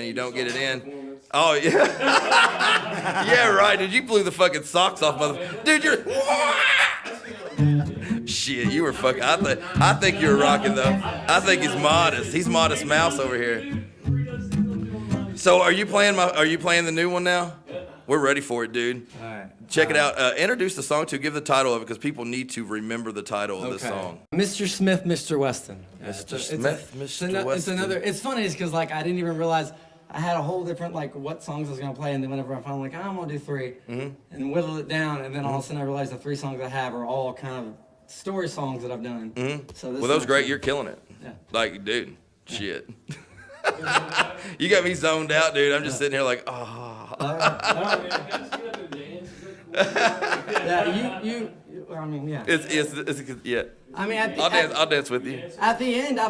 You don't get it in. Oh yeah. Yeah, right. Dude, you blew the fucking socks off, motherfucker. Dude, you're shit. You were fucking. I think you're rocking though. I think he's modest. He's Modest Mouse over here. So are you playing the new one now? We're ready for it, dude. All right. Check it out. Introduce the song to. Give the title of it because people need to remember the title of this song. Mr. Smith, Mr. Weston. Mr. Smith, Mr. Weston. It's another. It's funny because like I didn't even realize I had a whole different like what songs I was gonna play, and then whenever I finally like I'm gonna do 3 and whittle it down, and then all of a sudden I realized the 3 songs I have are all kind of story songs that I've done. So this well, that was great. You're killing it. Yeah. Like, dude, shit. You got me zoned out, dude. I'm just sitting here like, oh. Yeah, you. I mean, yeah. It's yeah. I mean, I'll dance with you. At the end, I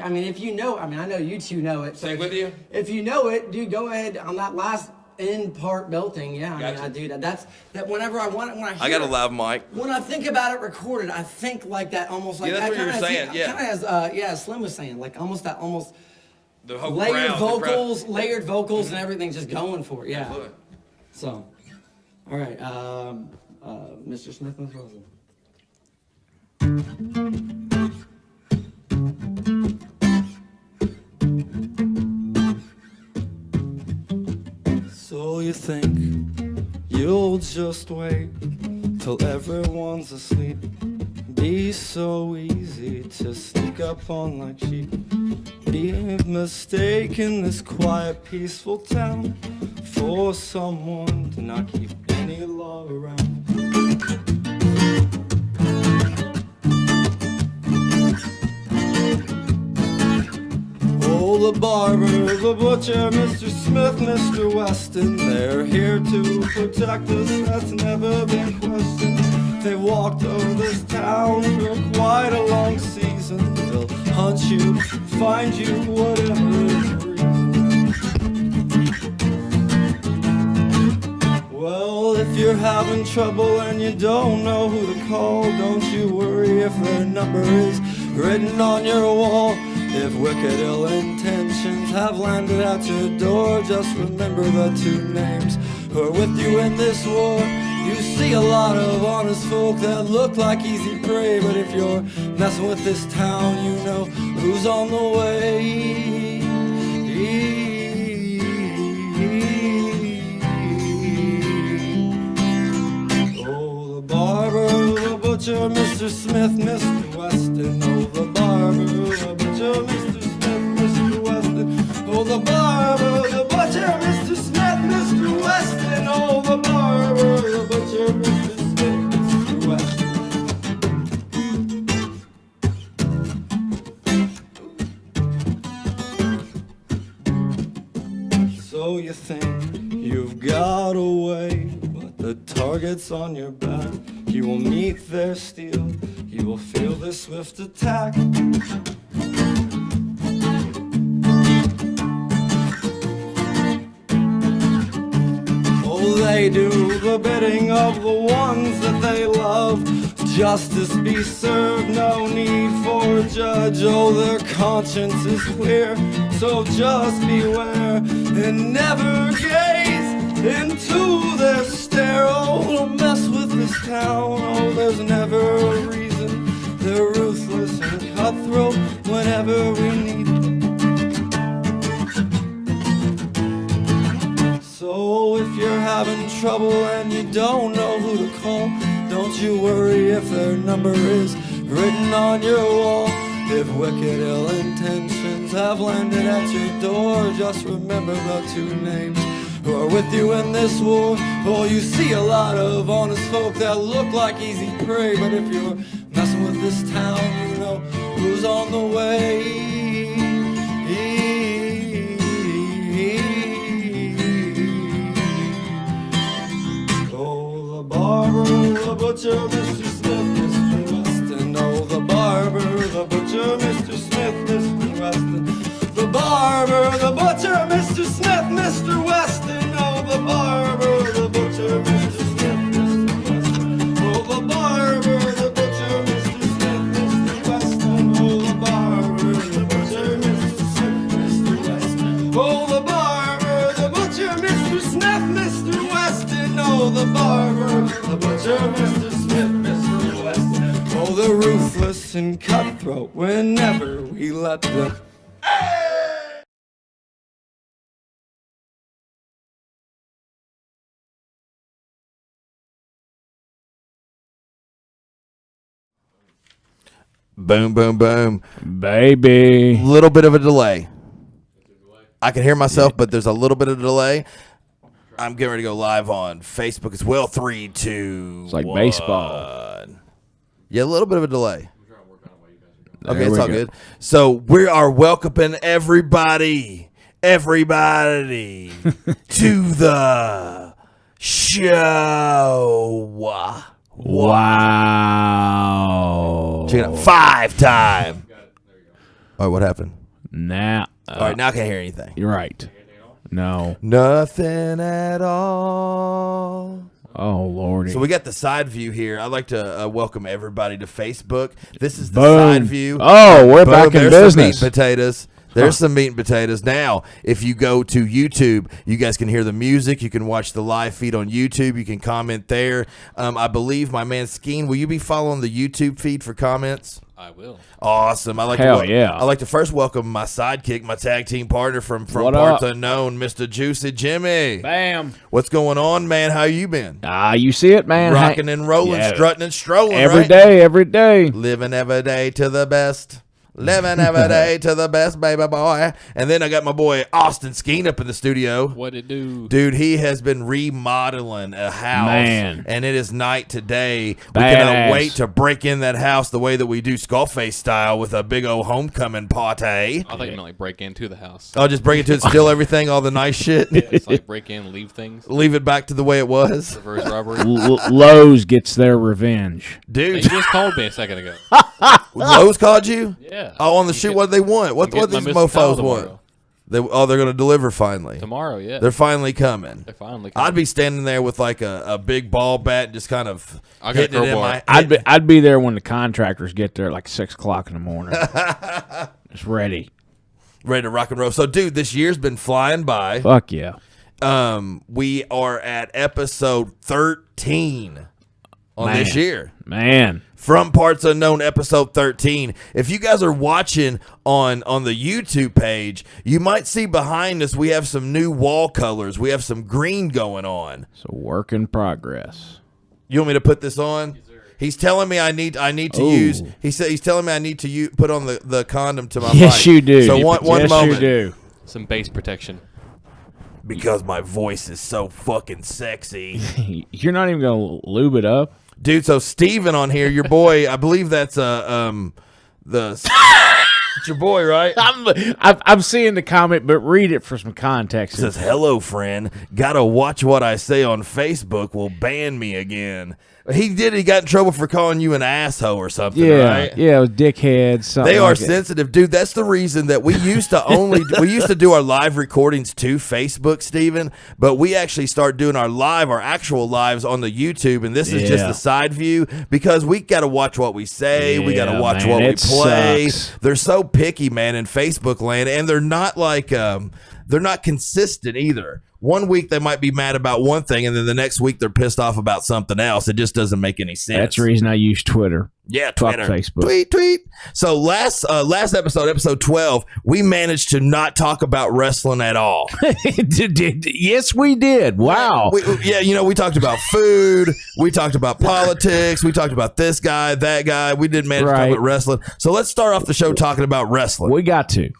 mean, if you know, I mean, I know you two know it. So Sing with you? If you know it, dude, go ahead on that last end part belting. Yeah, Gotcha. I do that. That's that. Whenever I want it, when I hear I got a loud mic. When I think about it recorded, I think like that, almost like Yeah, that's what you were saying. Yeah. Kind of as Slim was saying, like almost The whole layered crowd, layered vocals, and everything just going for it. Yeah. Absolutely. So, all right, Mr. Smith, Miss Wilson. So you think you'll just wait till everyone's asleep? Be so easy to sneak up on like sheep. Be mistaken this quiet, peaceful town for someone to not keep any law around. Oh, the barber, the butcher, Mr. Smith, Mr. Weston, they're here to protect us, that's never been questioned. They've walked over this town for quite a long season. They'll hunt you, find you, whatever the reason. Well, if you're having trouble and you don't know who to call, don't you worry if their number is written on your wall. If wicked ill intentions have landed at your door, just remember the 2 names who are with you in this war. You see a lot of honest folk that look like easy prey, but if you're messing with this town, you know who's on the way. butcher, Mr. Smith, Mr. Weston. Oh, the barber, the butcher, Mr. Smith, Mr. Weston. Oh, the barber, the butcher, Mr. Smith, Mr. Weston. Oh, the barber, the butcher, Mr. Smith, Mr. Weston. So you think you've got away, but the target's on your back. You will meet their steel, you will feel their swift attack. Oh, they do the bidding of the ones that they love. Justice be served, no need for a judge. Oh, their conscience is clear, so just beware and never gaze into their stare. Oh, don't mess with this town, oh, there's never a reason. They're ruthless and cutthroat whenever we need them. So if you're having trouble and you don't know who to call, don't you worry if their number is written on your wall. If wicked ill intentions have landed at your door, just remember the two names who are with you in this war. Oh, you see a lot of honest folk that look like easy prey, but if you're messing with this town, you know who's on the way. Oh, the barber, the butcher, Mr. Smith, Mr. Weston. Oh, the barber, the butcher, Mr. Smith, Mr. Weston. The barber, the butcher, Mr. Smith, Mr. Weston. Oh, the barber, the butcher, Mr. Smith, Mr. Weston. Oh, the barber, the butcher, Mr. Smith, Mr. Weston. Oh, the barber, the butcher, Mr. Smith, Mr. Weston. Oh, the barber, the butcher, Mr. Smith, Mr. Weston. Oh, the barber, the butcher, Mr. Smith, Mr. Weston. Oh, they're ruthless and cutthroat whenever we let them. Boom, boom, boom. Baby. Little bit of a delay. I can hear myself, but there's a little bit of a delay. I'm getting ready to go live on Facebook as well. 3, 2, It's like 1. baseball. Yeah, a little bit of a delay. Okay, There it's we all go. good. So we are welcoming everybody to the show. Wow. Check it out. 5 time. All right, what happened? Now, All right, now I can't hear anything. you're right. No. Nothing at all. Oh, Lordy. So we got the side view here. I'd like to welcome everybody to Facebook. This is the Boom. side view. Oh, we're Boom, back in there's some meat business. and potatoes. There's some meat and potatoes. Now, if you go to YouTube, you guys can hear the music. You can watch the live feed on YouTube. You can comment there. I believe my man Skeen, will you be following the YouTube feed for comments? I will. Awesome. I like Hell to yeah. I like to first welcome my sidekick, my tag team partner from What Parts up? Unknown, Mr. Juicy Jimmy. Bam. What's going on, man? How you been? You see it, man. Rocking and rolling, Yeah. strutting and strolling, Every right? day, every day. Living every day to the best. Living every day to the best, baby boy. And then I got my boy Austin Skeen up in the studio. What it do? Dude, he has been remodeling a house. Man. And it is night today. We Badass. cannot wait to break in that house the way that we do SkullFace style with a big old homecoming party. I thought you meant like break into the house. I'll just bring it to it, steal everything, all the nice shit. It's like break in, leave things. Leave it back to the way it was. Reverse robbery. Lowe's gets their revenge. They Dude, just called me a second ago. Lowe's called you? Yeah. Oh, on the I'm shoot, get- what do they want? What I'm getting these my missing towel mofos want? tomorrow. They're going to deliver finally. Tomorrow, yeah. They're finally coming. They're finally coming. I'd be standing there with like a big ball bat, and just kind of I got a hitting it in crowbar. my. I'd be there when the contractors get there at like 6 o'clock in the morning. Just ready. ready to rock and roll. So, dude, this year's been flying by. Fuck yeah. We are at episode 13 on Man. this year. Man. From Parts Unknown, episode 13. If you guys are watching on the YouTube page, you might see behind us we have some new wall colors. We have some green going on. It's a work in progress. You want me to put this on? He's telling me I need to use. He's telling me I need to put on the condom to my Yes, mic. you do. So one yes, moment. you do. Some base protection. Because my voice is so fucking sexy. You're not even gonna lube it up. Dude, so Steven on here, your boy, I believe that's it's your boy, right? I'm seeing the comment, but read it for some context. It says, "Hello, friend. Gotta watch what I say on Facebook. Will ban me again." He got in trouble for calling you an asshole or something, right? Yeah, it was dickhead. Something They are like that. sensitive, dude. That's the reason that we used to do our live recordings to Facebook, Steven, but we actually start doing our actual lives on the YouTube, and this is just Yeah. the side view because we got to watch what we say, we got to Yeah, watch man, what we it play. sucks. They're so picky, man, in Facebook land, and they're not like they're not consistent either. One week they might be mad about one thing, and then the next week they're pissed off about something else. It just doesn't make any sense. That's the reason I use Twitter. Yeah, Fuck Twitter. Facebook. Tweet. So last episode 12, we managed to not talk about wrestling at all. Yes, we did. Wow. We talked about food. We talked about politics. We talked about this guy, that guy. We didn't manage to talk Right. about wrestling. So let's start off the show talking about wrestling. We got to,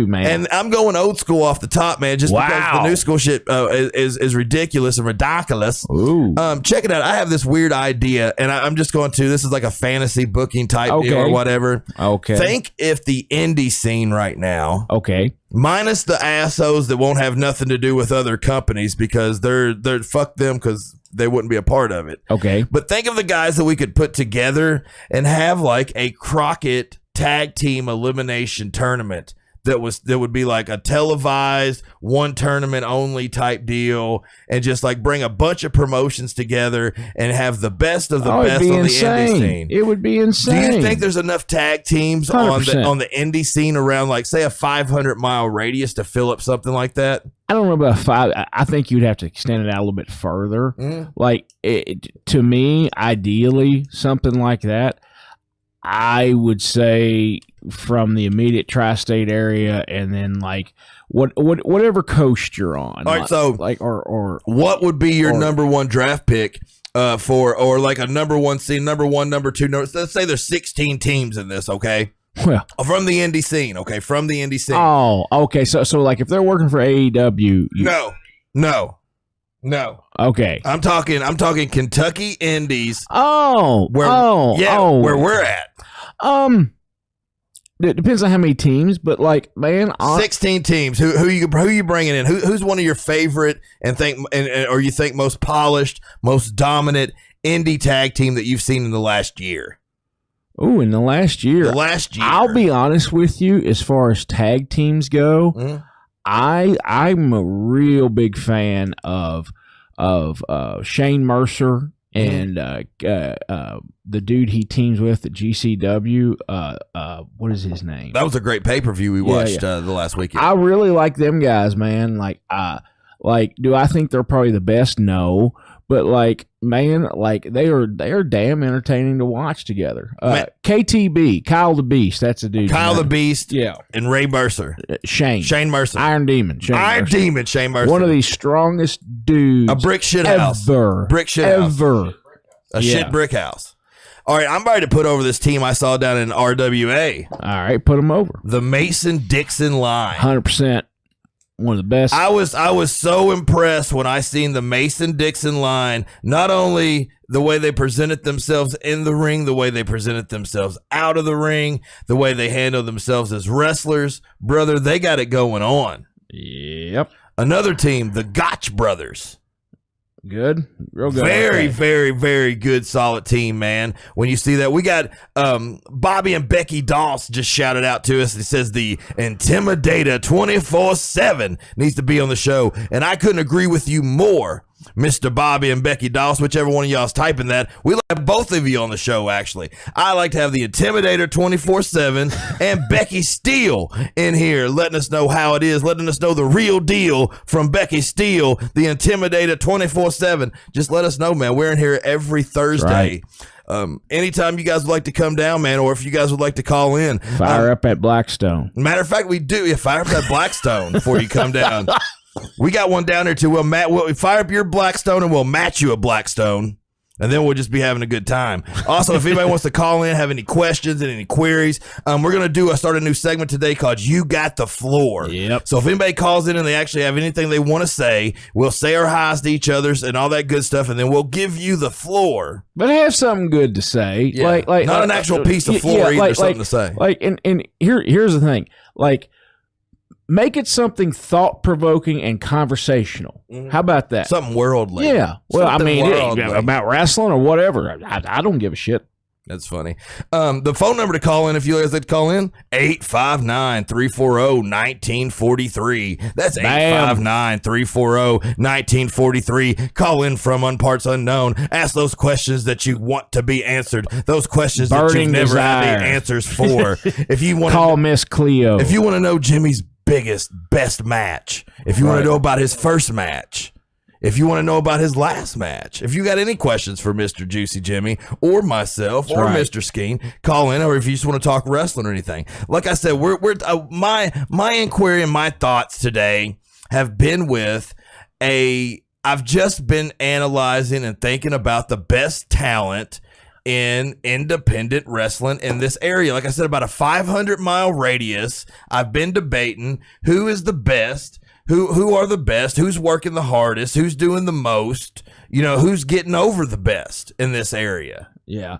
man. And I'm going old school off the top, man, just because Wow. the new school shit is ridiculous and ridiculous. Ooh. Check it out. I have this weird idea, and I'm just going to. This is like a fantasy booking type deal or Okay. whatever. Okay. Think if the indie scene right now, Okay. minus the assos that won't have nothing to do with other companies because they're fuck them because they wouldn't be a part of it. Okay. But think of the guys that we could put together and have like a Crockett tag team elimination tournament that would be like a televised one tournament only type deal, and just like bring a bunch of promotions together and have the best of the best it'd be on the indie insane. scene. It would be Do insane. you think there's enough tag teams on 100%. the indie scene around like say a 500-mile radius to fill up something like that? I don't know about 5. I think you'd have to extend it out a little bit further. Like to me, ideally, something like that. I would say from the immediate tri-state area, and then like whatever coast you're on. All right, so or what would be your number one draft pick or like a number one seed, number one, number two? Let's say there's 16 teams in this, okay? well. From the indie scene, okay? From the indie scene. Oh, okay. So like if they're working for AEW, No. okay. I'm talking Kentucky Indies. Where we're at. It depends on how many teams, but like, man, 16 teams. Who you bringing in? Who's one of your favorite or you think most polished, most dominant indie tag team that you've seen in the last year? Oh, in the last year. I'll be honest with you, as far as tag teams go, I'm a real big fan of Shane Mercer and the dude he teams with at GCW. What is his name? That was a great pay-per-view we watched the last weekend. I really like them guys, man. Like do I think they're probably the best? No. But like, man, like they are damn entertaining to watch together. KTB, Kyle the Beast, that's a dude. Kyle the Beast, yeah, and Ray Mercer, Shane Mercer, Iron Demon, Shane Mercer. One of the strongest dudes, a brick shit house, ever, a shit brick house. All right, I'm about to put over this team I saw down in RWA. All right, put them over. The Mason-Dixon line, 100%. One of the best. I was so impressed when I seen the Mason-Dixon line, not only the way they presented themselves in the ring, the way they presented themselves out of the ring, the way they handled themselves as wrestlers. Brother, they got it going on. Yep. Another team, the Gotch brothers. Good. Real good. Very, very, very good, solid team, man. When you see that, we got Bobby and Becky Doss just shouted out to us. It says the Intimidator 24/7 needs to be on the show. And I couldn't agree with you more, Mr. Bobby and Becky Doss, whichever one of y'all is typing that. We like both of you on the show, actually. I like to have the Intimidator 24/7 and Becky Steele in here letting us know how it is, letting us know the real deal from Becky Steele, the Intimidator 24/7. Just let us know, man. We're in here every Thursday. Right. Anytime you guys would like to come down, man, or if you guys would like to call in. Fire up at Blackstone. Matter of fact, we do. Yeah, fire up that Blackstone before you come down. We got one down there too. We'll fire up your Blackstone and we'll match you a Blackstone. And then we'll just be having a good time. Also, if anybody wants to call in, have any questions and any queries, we're going to start a new segment today called You Got the Floor. Yep. So if anybody calls in and they actually have anything they want to say, we'll say our highs to each other's and all that good stuff, and then we'll give you the floor. But have something good to say. Yeah. Like not an actual piece of floor either, something to say. And here's the thing. Like, make it something thought-provoking and conversational. How about that? Something worldly. Yeah. Well, Something worldly. about wrestling or whatever. I don't give a shit. That's funny. The phone number to call in, if you guys like to call in, 859-340-1943. That's 859-340-1943. Call in from Unparts Unknown. Ask those questions that you want to be answered. Those questions that you've never had the answers for. If you want Call Miss Cleo. If you want to know Jimmy's best match, if you want to know about his first match, if you want to know about his last match, if you got any questions for Mr. Juicy Jimmy or myself or Mr. Skeen, call in. Or if you just want to talk wrestling or anything, like I said, my inquiry and my thoughts today have been with I've just been analyzing and thinking about the best talent in independent wrestling in this area. Like I said, about a 500-mile radius. I've been debating who is the best, who are the best, who's working the hardest, who's doing the most, who's getting over the best in this area. Yeah.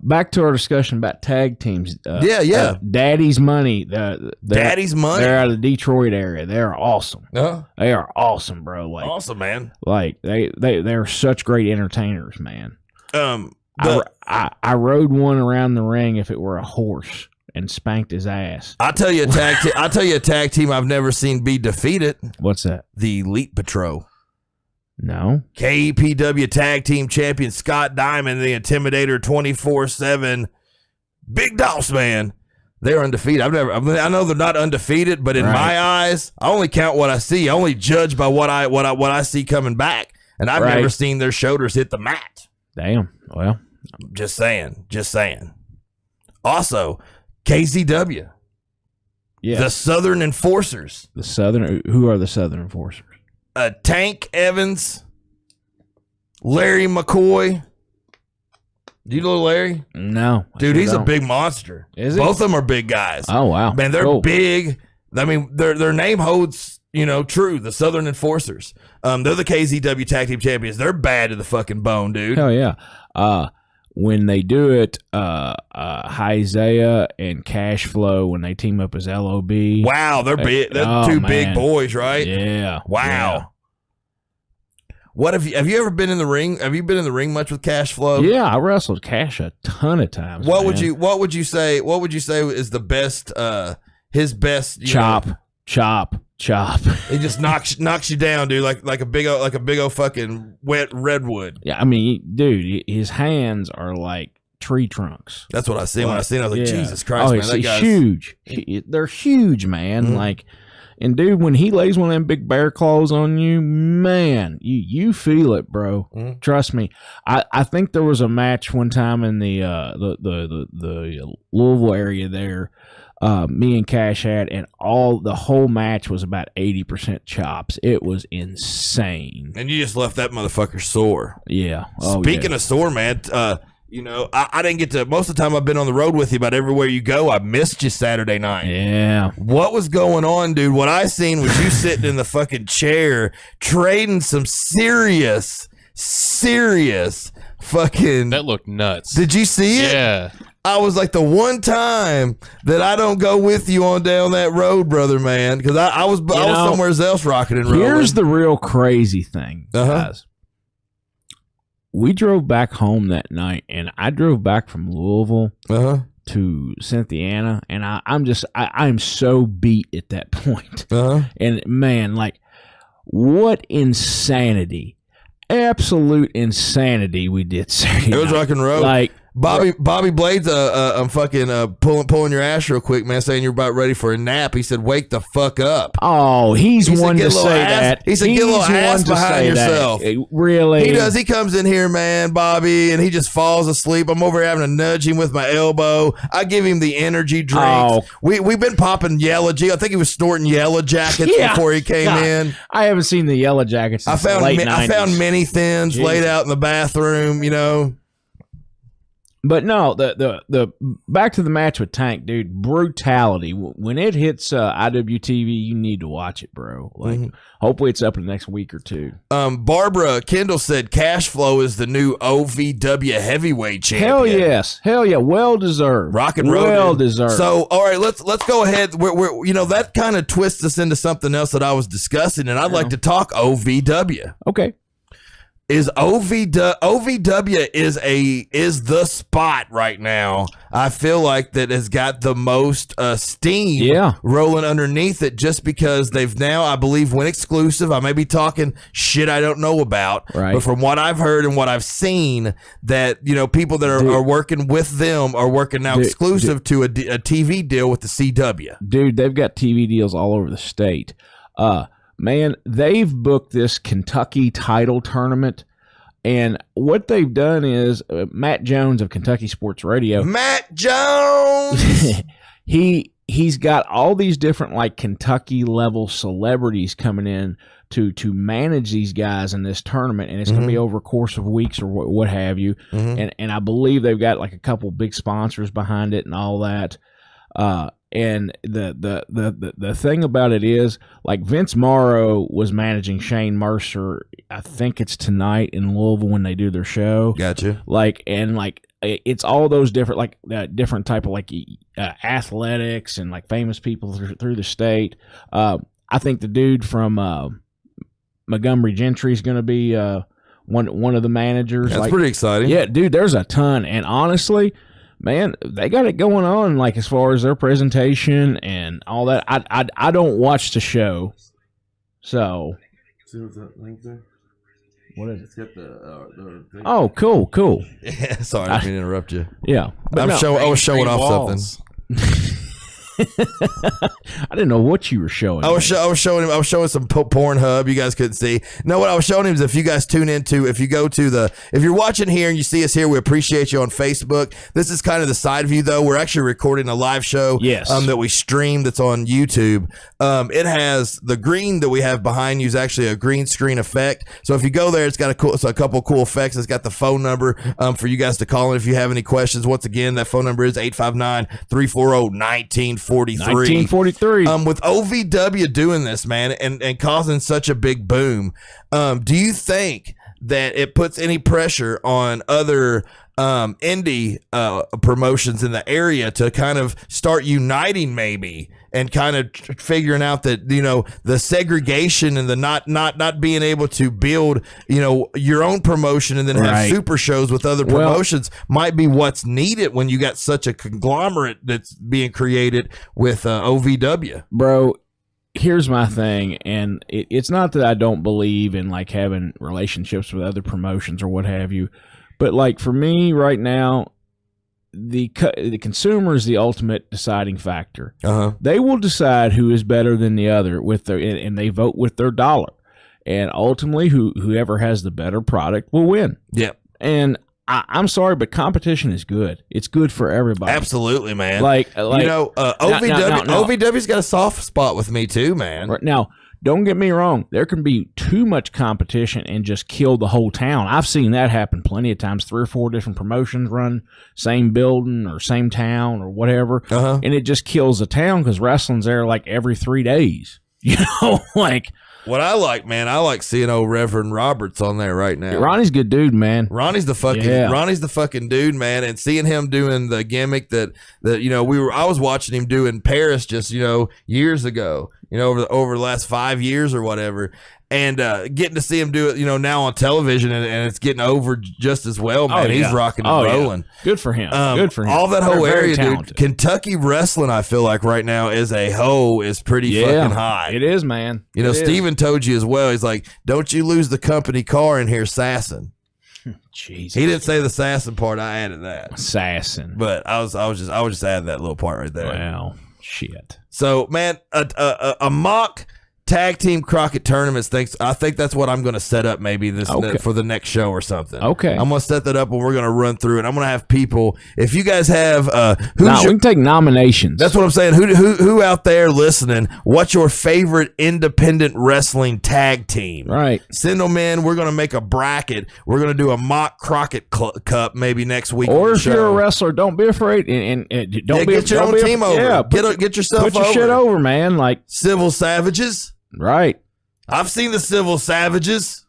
Back to our discussion about tag teams. Daddy's Money. Daddy's Money. They're out of the Detroit area. They're awesome. Uh-huh. They are awesome, bro. Like, awesome, man. Like they're such great entertainers, man. I rode one around the ring if it were a horse and spanked his ass. I'll tell you a tag team I've never seen be defeated. What's that? The Elite Patrol. No. KEPW Tag Team Champion Scott Diamond, the Intimidator 24/7, Big Doss Man. They're undefeated. I know they're not undefeated, but in my eyes, I only count what I see. I only judge by what I see coming back, and I've never seen their shoulders hit the mat. Damn. Well, just saying. Also, KZW. Yeah. The Southern Enforcers. Who are the Southern Enforcers? Tank Evans, Larry McCoy. Do you know Larry? No. Dude, he's a big monster. Is he? Both of them are big guys. Oh, wow. Man, they're big. I mean, their name holds, true. The Southern Enforcers. They're the KZW Tag Team Champions. They're bad to the fucking bone, dude. Hell yeah. When they do it, Isaiah and Cash Flow, when they team up as LOB. Wow, they're big. They're two big boys, right? Yeah. Wow. Yeah. What have you ever been in the ring? Have you been in the ring much with Cash Flow? Yeah, I wrestled Cash a ton of times. What would you say is the best his best chop. He just knocks you down, dude, like a big old fucking wet redwood. Yeah, I mean, dude, his hands are like tree trunks. That's what I see. When I seen it, I was like, Jesus Christ, man, that guy's huge. They're huge, man. Mm-hmm. Like, and dude, when he lays one of them big bear claws on you, man, you feel it, bro. Mm-hmm. Trust me. I think there was a match one time in the Louisville area there. Me and Cash had, and the whole match was about 80% chops. It was insane. And you just left that motherfucker sore. Yeah. Speaking of sore, man, I didn't get to, most of the time I've been on the road with you, but everywhere you go, I missed you Saturday night. Yeah. What was going on, dude? What I seen was you sitting in the fucking chair trading some serious fucking. That looked nuts. Did you see it? Yeah. I was like, the one time that I don't go with you on down that road, brother, man, because I was somewhere else rocking and rolling. Here's the real crazy thing, guys. We drove back home that night, and I drove back from Louisville to Cynthiana, and I'm so beat at that point. And man, like, what insanity. Absolute insanity we did Saturday night. It was rock and roll. Like, Bobby Blades, I'm fucking pulling your ass real quick, man, saying you're about ready for a nap. He said, "Wake the fuck up." Oh, he's one to say ass, that. He said, "Get a little ass behind yourself." Really? He does. He comes in here, man, Bobby, and he just falls asleep. I'm over here having to nudge him with my elbow. I give him the energy drinks. Oh. We've been popping Yellow I think he was snorting Yellow Jackets before he came in. I haven't seen the Yellow Jackets since the late 90s. I found mini thins laid out in the bathroom, you know. But no, the back to the match with Tank, dude. Brutality. When it hits IWTV, you need to watch it, bro. Like, hopefully it's up in the next week or two. Barbara Kendall said Cash Flow is the new OVW heavyweight champion. Hell yeah, well deserved. Rock and roll, well dude. deserved. So, all right, let's go ahead. We're that kind of twists us into something else that I was discussing, and I'd like to talk OVW. Okay. Is OVW is the spot right now. I feel like that has got the most steam rolling underneath it, just because they've now, I believe, went exclusive. I may be talking shit I don't know about, but from what I've heard and what I've seen, that people that are working with them are working now exclusive to a TV deal with the CW. Dude, they've got TV deals all over the state. Man, they've booked this Kentucky title tournament, and what they've done is Matt Jones of Kentucky Sports Radio. Matt Jones! He's got all these different like Kentucky level celebrities coming in to manage these guys in this tournament, and it's going to be over a course of weeks or what have you. And I believe they've got like a couple big sponsors behind it and all that. And the thing about it is, like, Vince Morrow was managing Shane Mercer. I think it's tonight in Louisville when they do their show. Gotcha. It's all those different different type of athletics and like famous people through the state. I think the dude from Montgomery Gentry is going to be one of the managers. That's pretty exciting. Yeah, dude, there's a ton, and honestly, man, they got it going on, like, as far as their presentation and all that. I don't watch the show, so. See what's that link there? What is it? It's got the thing. Oh, cool. Yeah, sorry, I didn't mean to interrupt you. Yeah, I was showing off something. I didn't know what you were showing. I was showing him. I was showing some Pornhub. You guys couldn't see. No, what I was showing him is, if you guys tune into, if you're watching here and you see us here, we appreciate you on Facebook. This is kind of the side view, though. We're actually recording a live show. Yes. That we stream. That's on YouTube. It has the green that we have behind you is actually a green screen effect. So if you go there, it's got a couple cool effects. It's got the phone number for you guys to call in if you have any questions. Once again, that phone number is 859-340-1943. 1943. With OVW doing this, man, and causing such a big boom, do you think that it puts any pressure on other indie promotions in the area to kind of start uniting, maybe, and kind of figuring out that, the segregation and the not being able to build, your own promotion and then have super shows with other promotions might be what's needed when you got such a conglomerate that's being created with OVW. Bro, here's my thing, and it's not that I don't believe in like having relationships with other promotions or what have you, but like for me right now, the consumer is the ultimate deciding factor. They will decide who is better than the other and they vote with their dollar, and ultimately whoever has the better product will win. Yep. And I'm sorry, but competition is good. It's good for everybody. Absolutely, man. OVW's got a soft spot with me too, man. Right now, don't get me wrong. There can be too much competition and just kill the whole town. I've seen that happen plenty of times. 3 or 4 different promotions run same building or same town or whatever, and it just kills the town because wrestling's there like every 3 days. What I like, man, I like seeing old Reverend Roberts on there right now. Ronnie's a good dude, man. Ronnie's the fucking dude, man. And seeing him doing the gimmick that I was watching him do in Paris just years ago, over the last 5 years or whatever. And getting to see him do it, now on television, and it's getting over just as well, man. He's rocking and rolling. Yeah. Good for him. Good for him. All that whole area, dude. Kentucky wrestling, I feel like right now as a whole is pretty fucking high. It is, man. Steven told you as well. He's like, don't you lose the company car in here sassing. Jesus. He didn't say the assassin part. I added that. Assassin. But I was just adding that little part right there. Well, shit. So, man, a mock tag team Crockett tournaments. I think that's what I'm going to set up maybe for the next show or something. Okay. I'm going to set that up and we're going to run through it. I'm going to have people. If you guys have we can take nominations. That's what I'm saying. Who out there listening? What's your favorite independent wrestling tag team? Right. Send them in. We're going to make a bracket. We're going to do a mock Crockett Cup maybe next week. Or if you're a wrestler, don't be afraid and don't get your own team over. Yeah, get yourself put your over. shit over, man. Like Civil Savages. Right. I've seen the Civil Savages.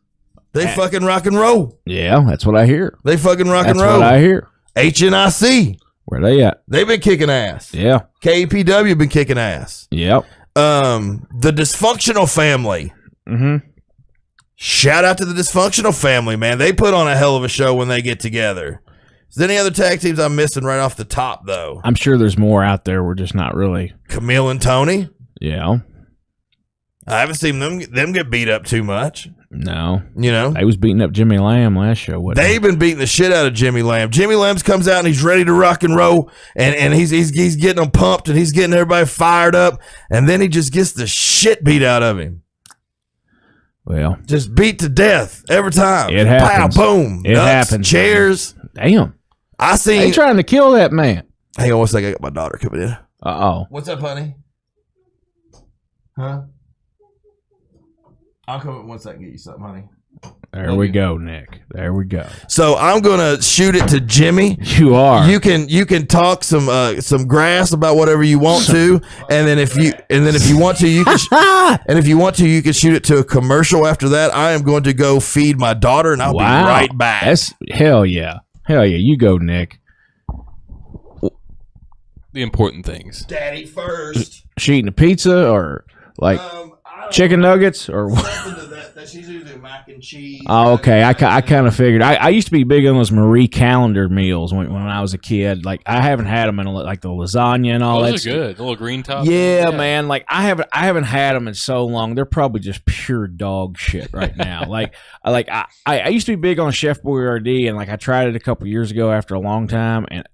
They fucking rock and roll. Yeah, that's what I hear. They fucking rock and That's roll. what I hear. HNIC. Where they at? They've been kicking ass. Yeah. KPW been kicking ass. Yep. The Dysfunctional Family. Mm-hmm. Shout out to the Dysfunctional Family, man. They put on a hell of a show when they get together. Is there any other tag teams I'm missing right off the top, though? I'm sure there's more out there. We're just not really. Camille and Tony. Yeah. I haven't seen them get beat up too much. No. You know? They was beating up Jimmy Lamb last show. They've been beating the shit out of Jimmy Lamb. Jimmy Lamb comes out and he's ready to rock and roll, and he's getting them pumped and he's getting everybody fired up, and then he just gets the shit beat out of him. Well, just beat to death every time. It happens. Pow, boom. It Nuts, happens. Chairs. Damn. They trying to kill that man. Hang on one second. I got my daughter coming in. Uh-oh. What's up, honey? Huh? I'll come in 1 second and get you something, honey. There we go, Nick. There we go. So I'm gonna shoot it to Jimmy. You are. You can talk some grass about whatever you want to, and then if you want to, you can you can shoot it to a commercial after that. I am going to go feed my daughter, and I'll be right back. That's hell yeah. You go, Nick. The important things. Daddy first. She eating a pizza or like chicken nuggets or what? Something to that. She's usually mac and cheese. Oh, okay. I kind of figured. I used to be big on those Marie Callender meals when I was a kid. Like I haven't had them in like the lasagna and all that. Those are good. The little green top. Yeah, man. Like I haven't had them in so long. They're probably just pure dog shit right now. I used to be big on Chef Boyardee, and like I tried it a couple years ago after a long time, and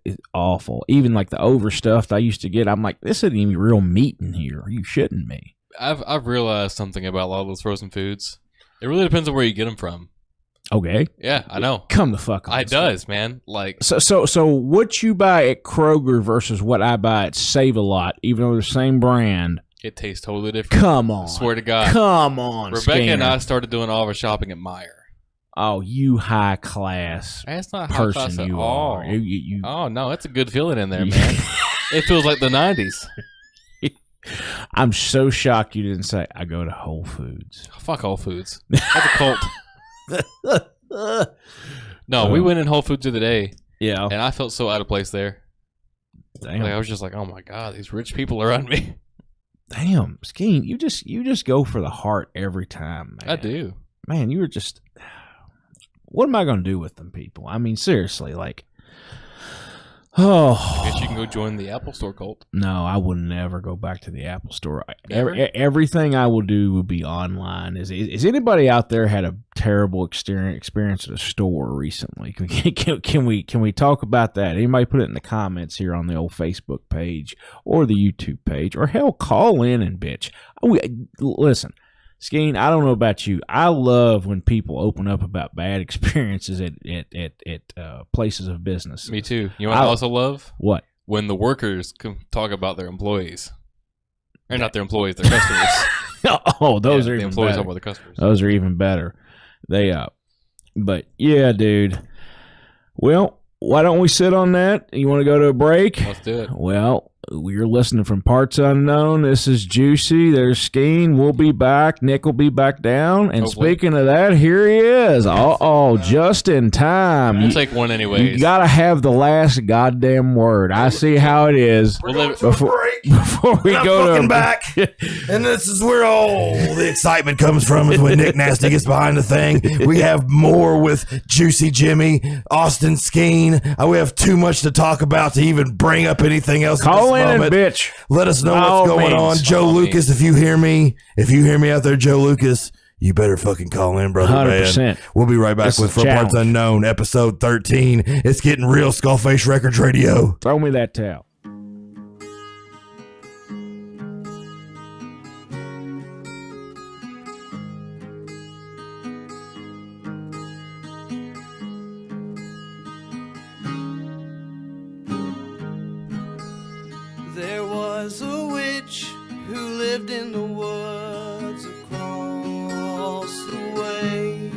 it's awful. Even like the overstuffed I used to get, I'm like, this isn't even real meat in here. Are you shitting me? I've realized something about a lot of those frozen foods. It really depends on where you get them from. Okay. Yeah, I know. Come the fuck on. It does, man. Like so what you buy at Kroger versus what I buy at Save-A-Lot, even though they're the same brand, it tastes totally different. Come on. Swear to God. Come on. Rebecca Skinner. and I started doing all of our shopping at Meijer. Oh, you high class. That's not high person class at you all. are. You, Oh no, it's a good feeling in there, man. It feels like the 90s. I'm so shocked you didn't say I go to Whole Foods. Fuck Whole Foods. That's a cult. No, we went in Whole Foods the other day. Yeah. And I felt so out of place there. Damn. Like I was just like, oh my God, these rich people around me. Damn, Skeen, you just go for the heart every time, man. I do. Man, you were just. What am I going to do with them people? I mean, seriously, like. Oh. I guess you can go join the Apple Store cult. No, I will never go back to the Apple Store. Never? Everything I will do will be online. Is anybody out there had a terrible experience at a store recently? Can we talk about that? Anybody put it in the comments here on the old Facebook page or the YouTube page, or hell, call in and bitch. Listen, Skeen, I don't know about you. I love when people open up about bad experiences at places of business. Me too. You know what I also love? What? When the workers can talk about their employees. Or not their employees, their customers. Oh, those are the even employees better. talk about their customers. Those are even better. But yeah, dude. Well, why don't we sit on that? You want to go to a break? Let's do it. Well, we're listening from Parts Unknown. This is Juicy. There's Skeen. We'll be back. Nick will be back down. And Hopefully. Speaking of that, here he is. Oh, just in time. We'll take one anyways. You got to have the last goddamn word. I see how it is. Before we go to back, and this is where all the excitement comes from. Is when Nick Nasty gets behind the thing. We have more with Juicy Jimmy, Austin Skeen. We have too much to talk about to even bring up anything else. Call in moment. and bitch. Let us know By what's all going means. on, Joe Lucas. If you hear me out there, Joe Lucas, you better fucking call in, brother. 100%. Man. We'll be right back This with is a From Parts challenge. Unknown, episode 13. It's getting real. SkullFace Records Radio. Throw me that towel. There was a witch who lived in the woods across the way,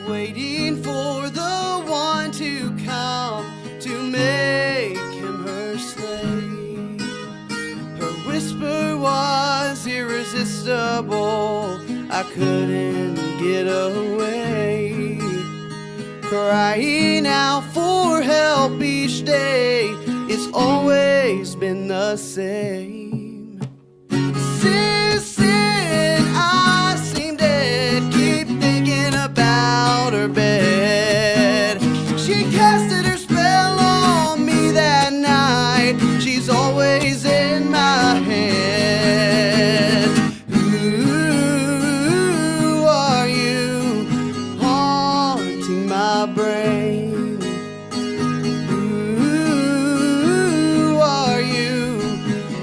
waiting for the one to come to make him her slave. Her whisper was irresistible, I couldn't get away, crying out for help each day. It's always been the same. Since then, I seem dead. Keep thinking about her bed. She casted her spell on me that night. She's always in my head. Who are you haunting my brain?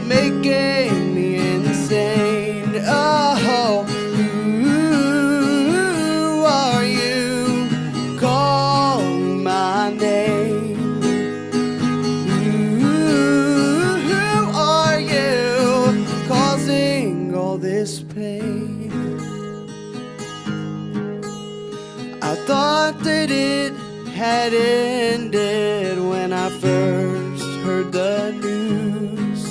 Making me insane. Oh, who are you calling my name? Who are you causing all this pain? I thought that it had ended when I first heard the news.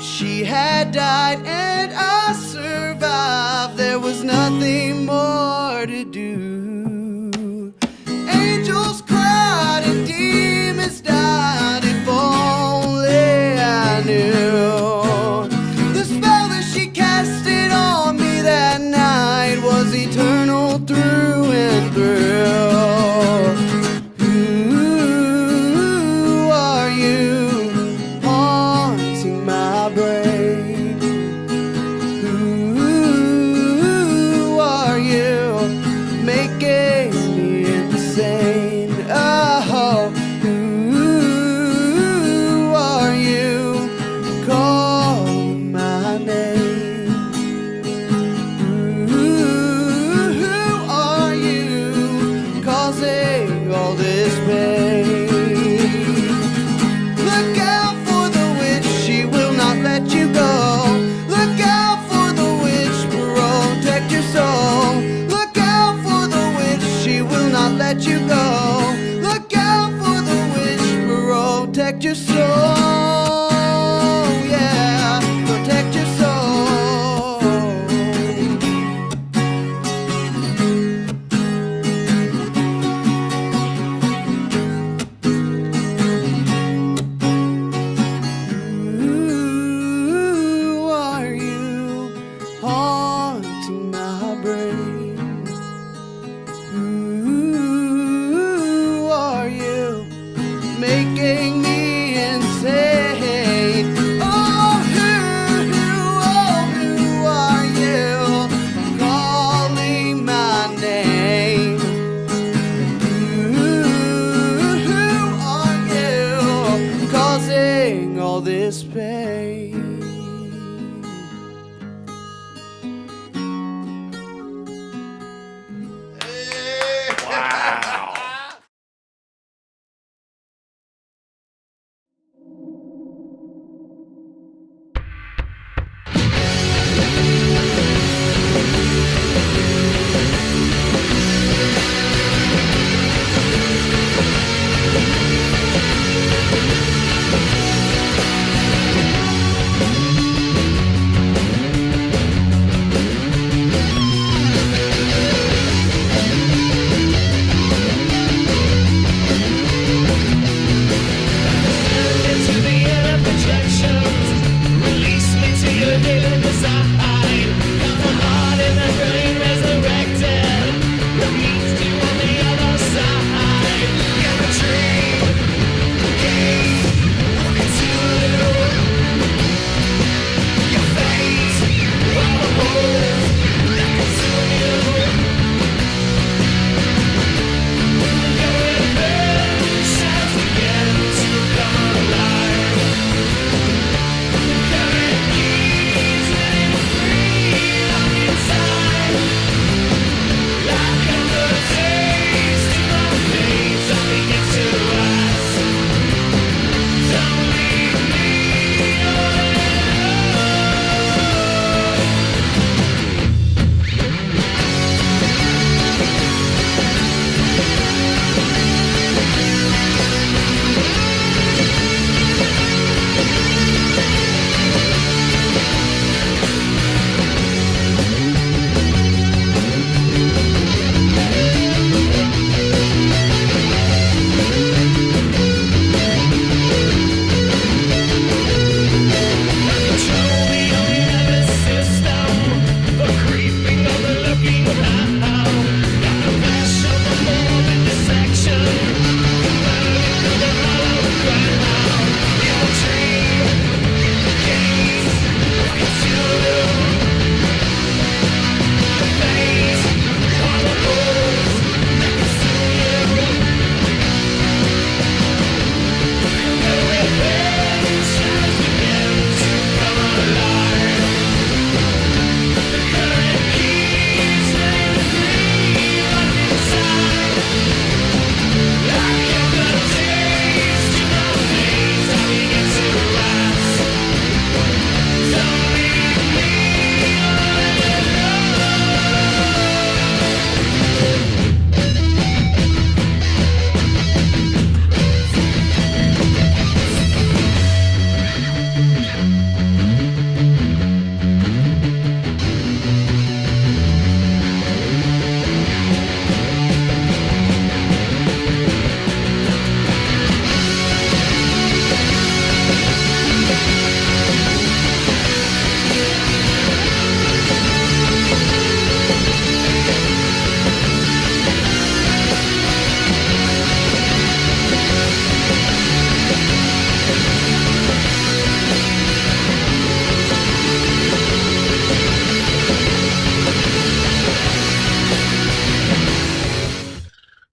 She had died and I survived. There was nothing more to do. Angels cried and demons died. If only I knew. The spell that she casted on me that night was eternal through and through. Who are you haunting my brain? Who are you making me insane? Oh, who are you calling my name? Who are you causing all this pain? Look out for the witch, she will not let you go. Look out for the witch, protect your soul. Look out for the witch, she will not let you go. Look out for the witch, protect your soul. Yeah, protect your soul. Who are you haunting my brain? Who are you making me insane? Oh, who are you calling my name? Who are you causing all this pain?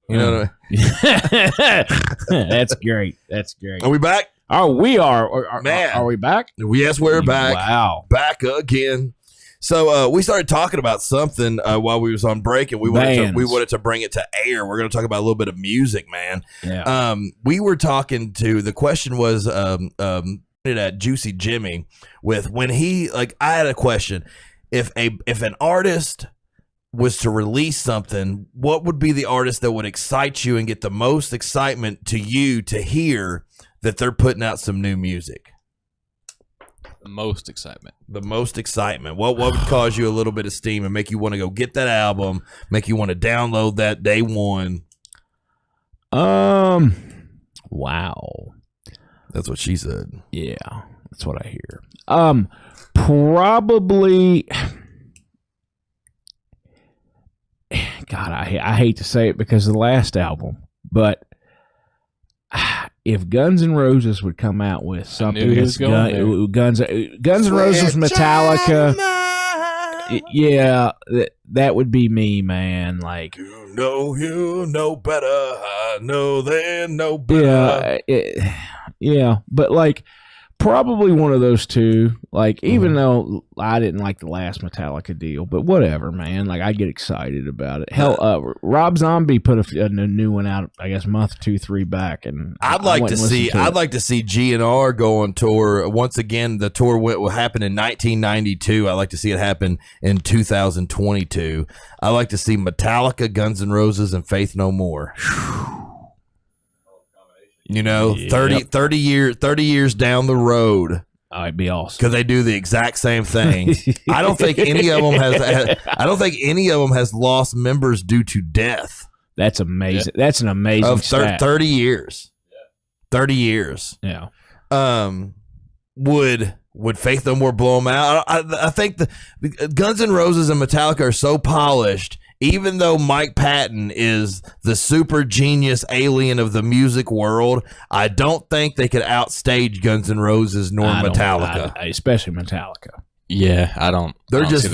You know what I mean? That's great. That's great. Are we back? Oh, we are. Man. Are we back? Yes, we're back. Wow. Back again. So we started talking about something while we was on break, and we wanted to bring it to air. We're going to talk about a little bit of music, man. Yeah. We were talking to, the question was at Juicy Jimmy with when he, like, I had a question. If an artist was to release something, what would be the artist that would excite you and get the most excitement to you to hear that they're putting out some new music? The most excitement. The most excitement. What would cause you a little bit of steam and make you want to go get that album, make you want to download that day one? Wow. That's what she said. Yeah, that's what I hear. Probably. God, I hate to say it because of the last album, but if Guns N' Roses would come out with something that's Guns N' Roses, Metallica, yeah, that would be me, man. Like, you know better. I know they know better. Yeah, but like probably one of those two. Like, even though I didn't like the last Metallica deal, but whatever, man. Like, I get excited about it. Hell, Rob Zombie put a new one out, I guess, a month, 2, 3 back, and I'd like to see GNR go on tour once again. The tour will happen in 1992. I'd like to see it happen in 2022. I like to see Metallica, Guns N' Roses, and Faith No More. You know, 30 years down the road. Oh, it'd be awesome because they do the exact same thing. I don't think any of them has lost members due to death. That's amazing. Yeah. That's an amazing stat. 30 years. 30 years. Yeah. Would Faith No More blow them out? I think the Guns N' Roses and Metallica are so polished. Even though Mike Patton is the super genius alien of the music world, I don't think they could outstage Guns N' Roses nor Metallica, especially Metallica. Yeah, I don't. They're just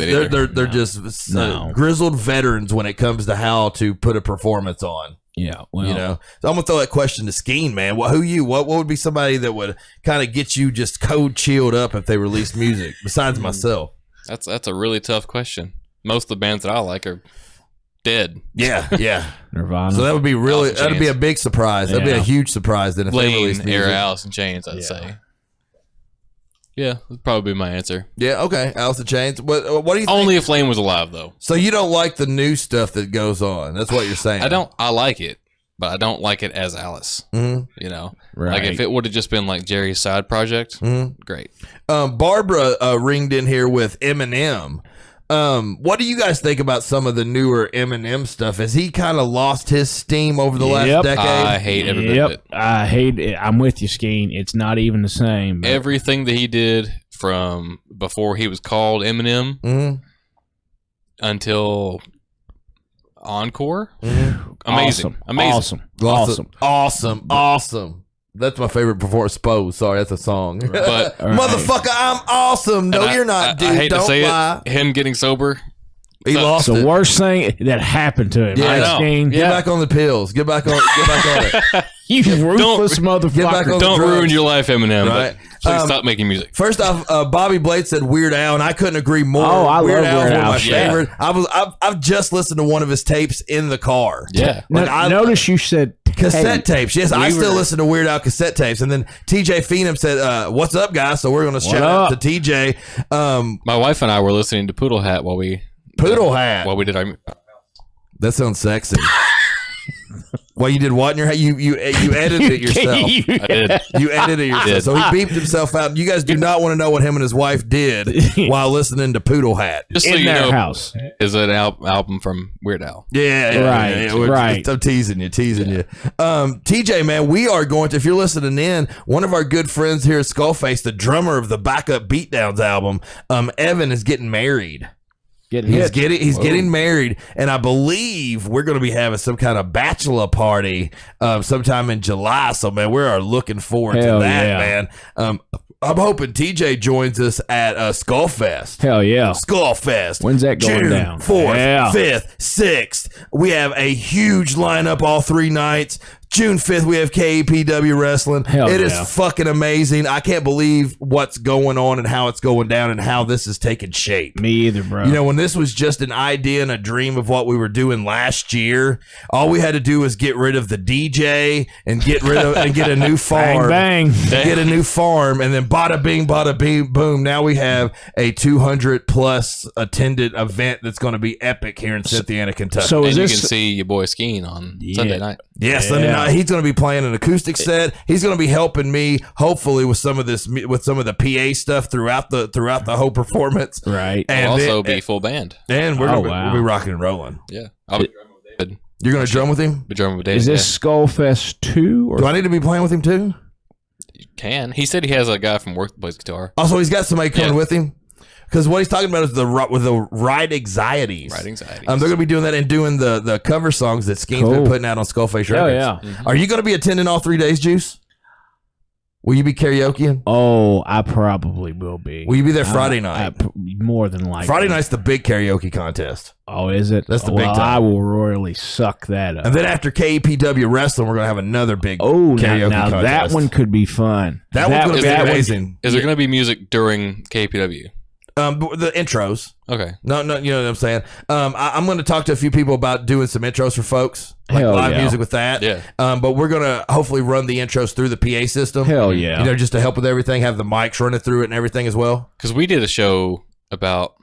no. Grizzled veterans when it comes to how to put a performance on. Yeah, well, you know. So I'm gonna throw that question to Skeen, man. What would be somebody that would kind of get you just code chilled up if they released music besides myself? That's a really tough question. Most of the bands that I like are dead. Yeah. Nirvana. So that would be that'd be a big surprise. That'd be a huge surprise then if they released music. Alice in Chains, I'd say. Yeah, that'd probably be my answer. Yeah, okay. Alice in Chains. What do you think? Only if Flame was alive, though. So you don't like the new stuff that goes on. That's what you're saying. I like it, but I don't like it as Alice. Mm-hmm. You know? Right. Like if it would have just been like Jerry's side project, great. Barbara ringed in here with Eminem. What do you guys think about some of the newer Eminem stuff? Has he kind of lost his steam over the last decade? I hate every bit of it. I hate it. I'm with you, Skeen. It's not even the same. But everything that he did from before he was called Eminem until Encore, amazing. Awesome. That's my favorite before Spose. Sorry, that's a song. But motherfucker, I'm awesome. No, you're not, dude. I hate Don't to say lie. it. Him getting sober. He lost the it. worst thing that happened to him. Yeah, right, Skeen? Get back on the pills. Get back on it. You ruthless motherfucker. Get back on Don't the drugs. ruin your life, Eminem. Right. But please stop making music. First off, Bobby Blade said Weird Al, and I couldn't agree more. Oh, I Weird love Al's Weird one of Al. my Yeah. favorite. I've just listened to one of his tapes in the car. Yeah. Notice you said cassette tapes. Yes, I still listen to Weird Al cassette tapes. And then TJ Phenom said, "What's up, guys?" So we're going to shout out to TJ. My wife and I were listening to Poodle Hat while we did our. That sounds sexy. Well, you did what in your head? You edited it yourself. I did. You edited it yourself. So he beeped himself out. You guys do not want to know what him and his wife did while listening to Poodle Hat. Just so in you their know, house. Is an album from Weird Al. Yeah. Right. I'm teasing you. TJ, man, we are going to, if you're listening in, one of our good friends here at SkullFace, the drummer of the Backup Beatdowns album, Evan, is getting married. He's getting married, and I believe we're going to be having some kind of bachelor party sometime in July. So, man, we are looking forward to that, man. I'm hoping TJ joins us at SkullFest. Hell yeah. SkullFest. When's that going June down? 4th, Yeah. 5th, 6th. We have a huge lineup all 3 nights. June 5th, we have KEPW Wrestling. Hell It is yeah. fucking amazing. I can't believe what's going on and how it's going down and how this is taking shape. Me either, bro. You know, when this was just an idea and a dream of what we were doing last year, all we had to do was get rid of the DJ and get a new farm. bang, bang. Get a new farm, and then bada bing, boom. Now we have a 200 plus attended event that's going to be epic here in Cynthiana, Kentucky. So And is you this can see your boy skiing on Sunday night. yeah, Sunday night he's going to be playing an acoustic set. He's going to be helping me, hopefully, with some of the PA stuff throughout the whole performance. right? And It'll also then- be full band. and we're Oh, gonna wow. we'll be rocking and rolling. Yeah. I'll be drumming with David. You're going to drum with him? Be drumming with David. Is this Skullfest 2 or Do I need to be playing with him too? You can. He said he has a guy from work that plays guitar. Also, he's got somebody coming Yeah. with him. Because what he's talking about is the ride anxieties. Ride anxieties. They're going to be doing that and doing the cover songs that Skeen's Cool. been putting out on SkullFace Hell Records. yeah. Are you going to be attending all 3 days, Juice? Will you be karaokeing? Oh, I probably will be. Will you be there Friday night? More than likely. Friday night's the big karaoke contest. Oh, is it? That's the well, big time. I will royally suck that up. And then after KEPW Wrestling, we're going to have another big Oh, karaoke now contest. that one could be fun. That one's going to be that one- amazing. Is there going to be music during KPW? The intros. Okay. No, you know what I'm saying. I'm going to talk to a few people about doing some intros for folks, like Hell live yeah. music with that. Yeah. But we're going to hopefully run the intros through the PA system. Hell yeah. You know, just to help with everything, have the mics running through it and everything as well. Because we did a show about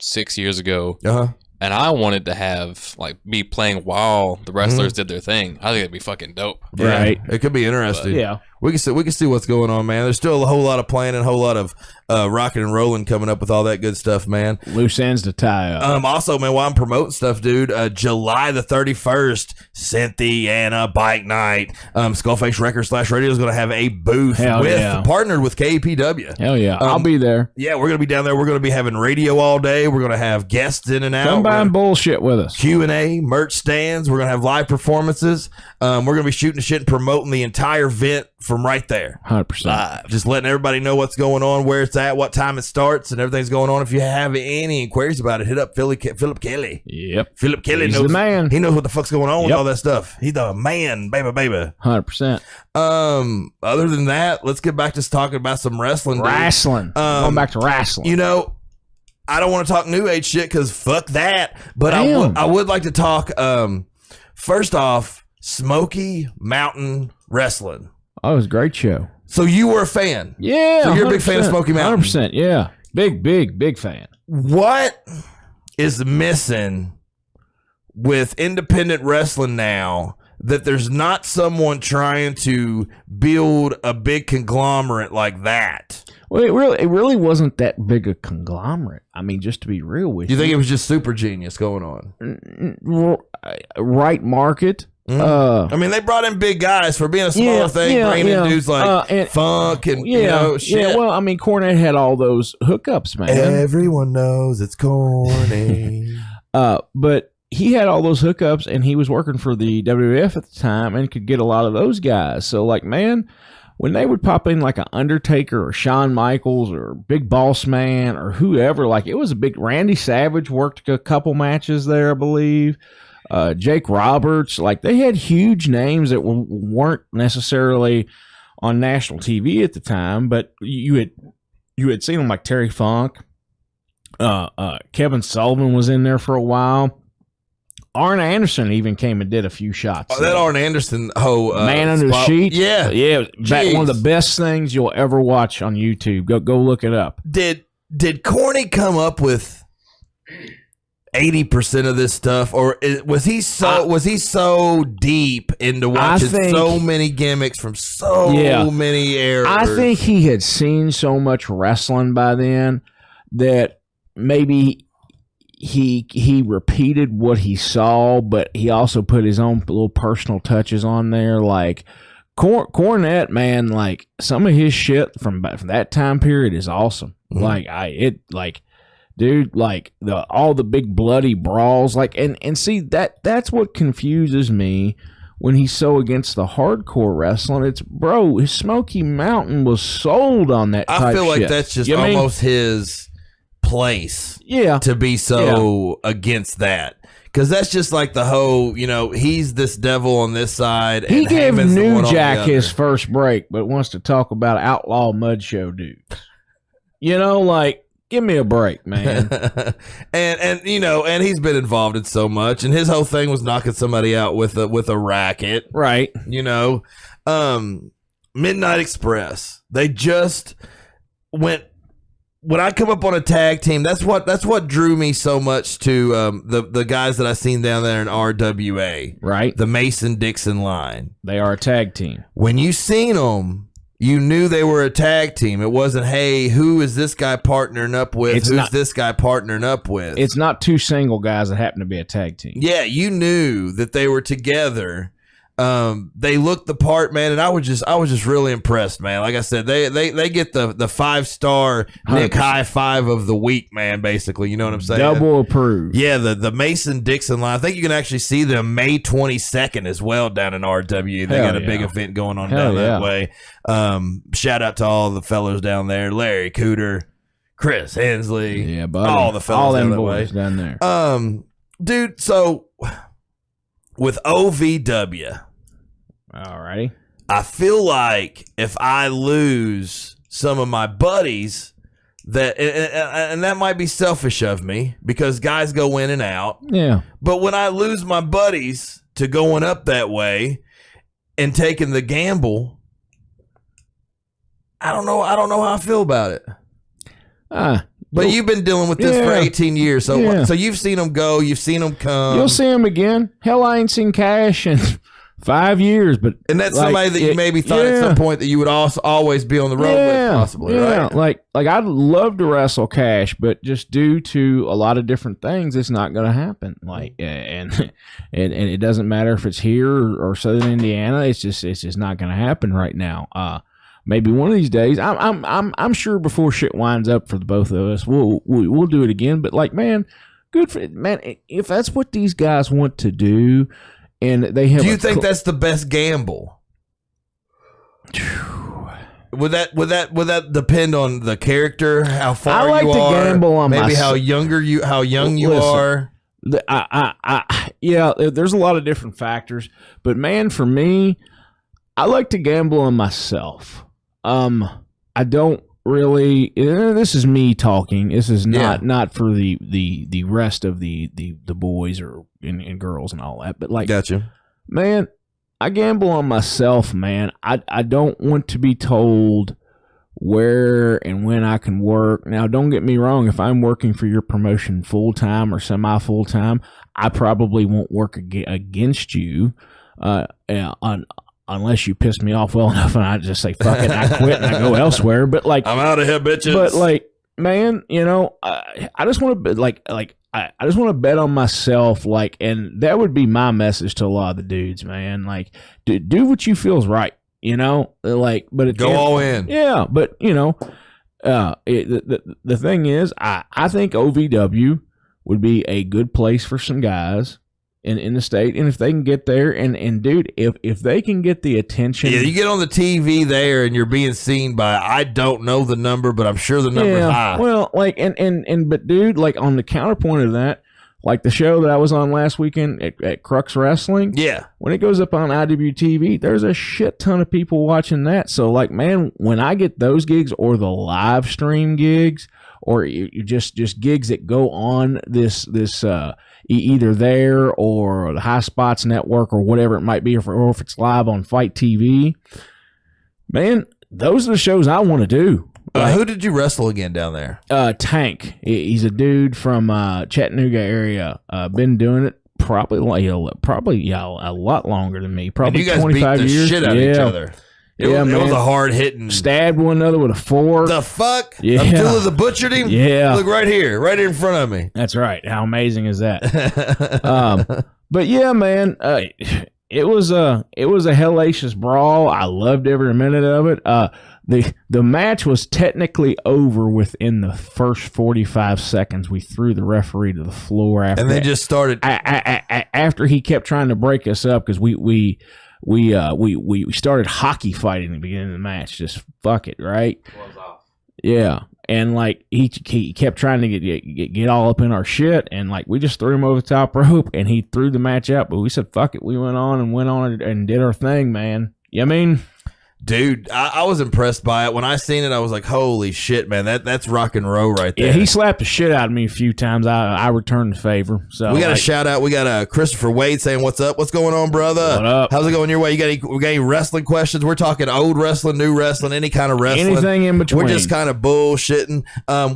6 years ago, Uh huh. and I wanted to have like me playing while the wrestlers did their thing. I think it'd be fucking dope. Right. It could be interesting. Yeah. We can see what's going on, man. There's still a whole lot of playing and a whole lot of rocking and rolling coming up with all that good stuff, man. Loose ends to tie up. Also, man, while I'm promoting stuff, dude, July the 31st, Cynthiana Bike Night. SkullFace Records /radio is going to have a booth Hell yeah. partnered with KPW. Hell yeah. I'll be there. Yeah, we're going to be down there. We're going to be having radio all day. We're going to have guests in and out. Come We're by gonna- and bullshit with us. Q&A, merch stands. We're going to have live performances. We're going to be shooting shit and promoting the entire event from right there. 100%. Just letting everybody know what's going on, where it's at, what time it starts, and everything's going on. If you have any inquiries about it, hit up Philip Kelly. Yep. Philip Kelly He's knows the man. He knows what the fuck's going on with Yep. all that stuff. He's the man, baby. 100%. Other than that, let's get back to talking about some wrestling. dude. Wrestling. Going back to wrestling. You know, I don't want to talk new age shit because fuck that. But Damn. I would like to talk. First off, Smoky Mountain Wrestling. Oh, it was a great show. So you were a fan. Yeah. So you're a big fan of 100%. Smoky Mountain. 100%. Yeah. Big fan. What is missing with independent wrestling now that there's not someone trying to build a big conglomerate like that? Well, it really wasn't that big a conglomerate. I mean, just to be real with You you. think it was just super genius going on? Right market. I mean, they brought in big guys for being a smaller thing, bringing in dudes like and- Funk and Yeah, you know, shit. yeah. Well, I mean, Cornette had all those hookups, man. Everyone knows it's corny. But he had all those hookups, and he was working for the WWF at the time, and could get a lot of those guys. So, like, man, when they would pop in like an Undertaker or Shawn Michaels or Big Boss Man or whoever, like, it was a big. Randy Savage worked a couple matches there, I believe. Jake Roberts, like, they had huge names that weren't necessarily on national TV at the time, but you had seen them, like Terry Funk. Kevin Sullivan was in there for a while. Arn Anderson even came and did a few shots. Oh, that Arn Anderson Man Under the spot. Sheet. Yeah. Yeah. Back, one of Jeez. the best things you'll ever watch on YouTube. Go look it up. Did Corny come up with 80% of this stuff, or was he so deep into watching so many gimmicks from so many eras? I think he had seen so much wrestling by then that maybe he repeated what he saw, but he also put his own little personal touches on there. Like Cornette, man, like some of his shit from that time period is awesome. Mm-hmm. Dude, like all the big bloody brawls, like and see that's what confuses me when he's so against the hardcore wrestling. It's, bro, his Smoky Mountain was sold on that type I feel like shit. that's just You know what I mean? almost his place Yeah. to be so against that. Because that's just like the whole, he's this devil on this side. He and gave Heyman's the New one on the Jack other. his first break, but wants to talk about outlaw mud show dudes. Like, give me a break, man. and he's been involved in so much, and his whole thing was knocking somebody out with a racket. Right. Midnight Express. They just went. When I come up on a tag team, that's what drew me so much to the guys that I seen down there in RWA. Right. The Mason-Dixon line. They are a tag team. When you seen them, you knew they were a tag team. It wasn't, hey, who is this guy partnering up with? This guy partnering up with? It's not two single guys that happen to be a tag team. Yeah, you knew that they were together. They looked the part, man, and I was just really impressed, man. Like I said, they get the 5-star Nick 100%. High Five of the week, man. Basically, you know what I'm saying? Double approved. Yeah, the Mason Dixon line. I think you can actually see them May 22nd as well down in RW. They Hell got a big yeah. event going on Hell down that yeah. way. Shout out to all the fellows down there, Larry Cooter, Chris Hensley, Yeah, buddy. all the fellas all down them that way. boys down there. Dude, so with OVW. Alrighty. I feel like if I lose some of my buddies, and that might be selfish of me because guys go in and out. Yeah. But when I lose my buddies to going up that way and taking the gamble, I don't know how I feel about it. But you've been dealing with this for 18 years, so you've seen them go, you've seen them come. You'll see him again. Hell, I ain't seen Cash in 5 years, but And that's somebody that you maybe thought at some point that you would also always be on the road with, possibly, right? Like I'd love to wrestle Cash, but just due to a lot of different things, it's not going to happen. Like, and it doesn't matter if it's here or Southern Indiana. It's just not going to happen right now. Maybe one of these days, I'm sure before shit winds up for the both of us, we'll do it again. But like, man, good for man. If that's what these guys want to do. And they have. Do you think that's the best gamble? Would that depend on the character, how far I like you to are, gamble on maybe myself. how young you Listen, are? Yeah, there's a lot of different factors, but man, for me, I like to gamble on myself. I don't really. This is me talking. This is not for the rest of the boys and girls and all that. But like, Gotcha. Man, I gamble on myself, man. I don't want to be told where and when I can work. Now, don't get me wrong. If I'm working for your promotion full time or semi full time, I probably won't work against you. Unless you piss me off well enough and I just say, fuck it, I quit and I go elsewhere. But like, I'm out of here, bitches. But like, man, I just want to I just want to bet on myself. Like, and that would be my message to a lot of the dudes, man. Like, do what you feels right, like, but go all in. Yeah. But the thing is, I think OVW would be a good place for some guys in the state, and if they can get there, and dude, if they can get the attention, you get on the TV there, and you're being seen by, I don't know the number, but I'm sure the number's high. Well, like, but dude, like on the counterpoint of that, like the show that I was on last weekend at Crux Wrestling, when it goes up on IWTV, there's a shit ton of people watching that. So like, man, when I get those gigs or the live stream gigs, or you just gigs that go on this either there or the High Spots Network or whatever it might be, or if it's live on Fight TV, man, those are the shows I want to do. Who did you wrestle again down there? Tank. He's a dude from Chattanooga area. Been doing it probably a lot longer than me. Probably and you guys 25 beat the years. shit out of each other. It was a hard hitting. Stabbed one another with a fork. The fuck? Yeah. Abdullah butchered him? Yeah. Look right here in front of me. That's right. How amazing is that? But yeah, man, it was a hellacious brawl. I loved every minute of it. the match was technically over within the first 45 seconds. We threw the referee to the floor after, and then just started after he kept trying to break us up because we started hockey fighting at the beginning of the match. Just fuck it, right? Yeah. And like he kept trying to get all up in our shit, and like we just threw him over the top rope, and he threw the match out. But we said fuck it, we went on and did our thing, man. You know what I mean? Dude, I was impressed by it. When I seen it, I was like, holy shit, man, that's rock and roll right there. Yeah, he slapped the shit out of me a few times. I returned the favor. So we got a shout out. We got Christopher Wade saying, what's up? What's going on, brother? What up? How's it going your way? We got any wrestling questions? We're talking old wrestling, new wrestling, any kind of wrestling. Anything in between. We're just kind of bullshitting.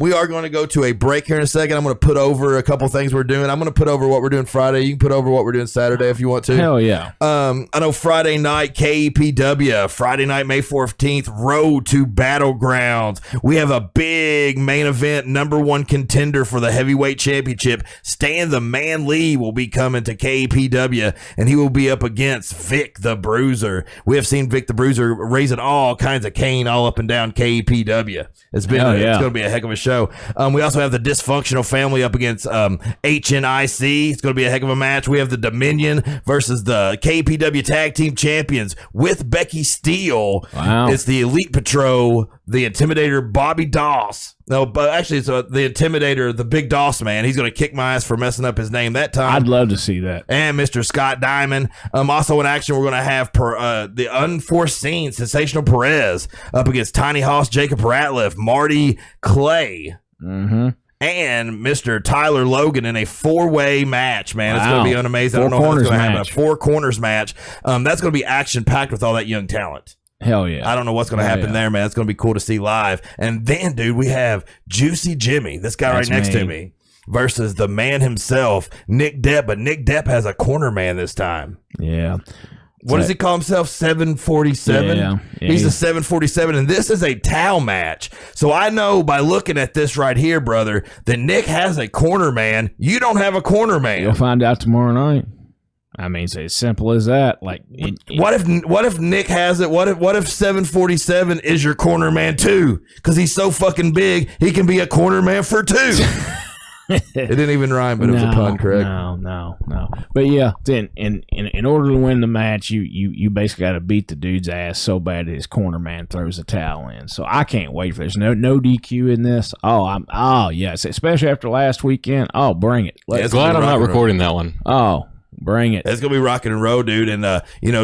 We are going to go to a break here in a second. I'm going to put over a couple things we're doing. I'm going to put over what we're doing Friday. You can put over what we're doing Saturday if you want to. Hell yeah. I know Friday night, KEPW, Friday night, May 14th, Road to Battlegrounds. We have a big main event, number one contender for the heavyweight championship. Stan the Man Lee will be coming to KEPW, and he will be up against Vic the Bruiser. We have seen Vic the Bruiser raising all kinds of cane all up and down KEPW. It's going to be a heck of a show. We also have the Dysfunctional Family up against HNIC. It's going to be a heck of a match. We have the Dominion versus the KEPW Tag Team Champions with Becky Steele. Wow. It's the Elite Patrol, the Intimidator Bobby Doss. No, but actually it's the Intimidator, the Big Doss Man. He's going to kick my ass for messing up his name that time. I'd love to see that. And Mr. Scott Diamond. Also in action, we're going to have the unforeseen Sensational Perez up against Tiny Hoss, Jacob Ratliff, Marty Clay. Mm-hmm. And Mr. Tyler Logan in a four-way match, man. Wow. It's going to be amazing. I don't know how it's going to happen. A four corners match. That's going to be action-packed with all that young talent. Hell yeah. I don't know what's going to happen there, man. It's going to be cool to see live. And then, dude, we have Juicy Jimmy, this guy right next to me, versus the man himself, Nick Depp. But Nick Depp has a corner man this time. Yeah. What does he call himself? 747? Yeah. He's a 747, and this is a towel match. So I know by looking at this right here, brother, that Nick has a corner man. You don't have a corner man. You'll find out tomorrow night. I mean, it's as simple as that. Like, what if Nick has it? What if 747 is your corner man too? Because he's so fucking big, he can be a corner man for two. It didn't even rhyme, but it was a pun, correct? No. But yeah, then in order to win the match, you basically got to beat the dude's ass so bad that his corner man throws the towel in. So I can't wait for this. No DQ in this. Yes, especially after last weekend. Oh, bring it. Glad I'm not recording that one. Oh. Bring it. It's going to be rocking and roll, dude. And,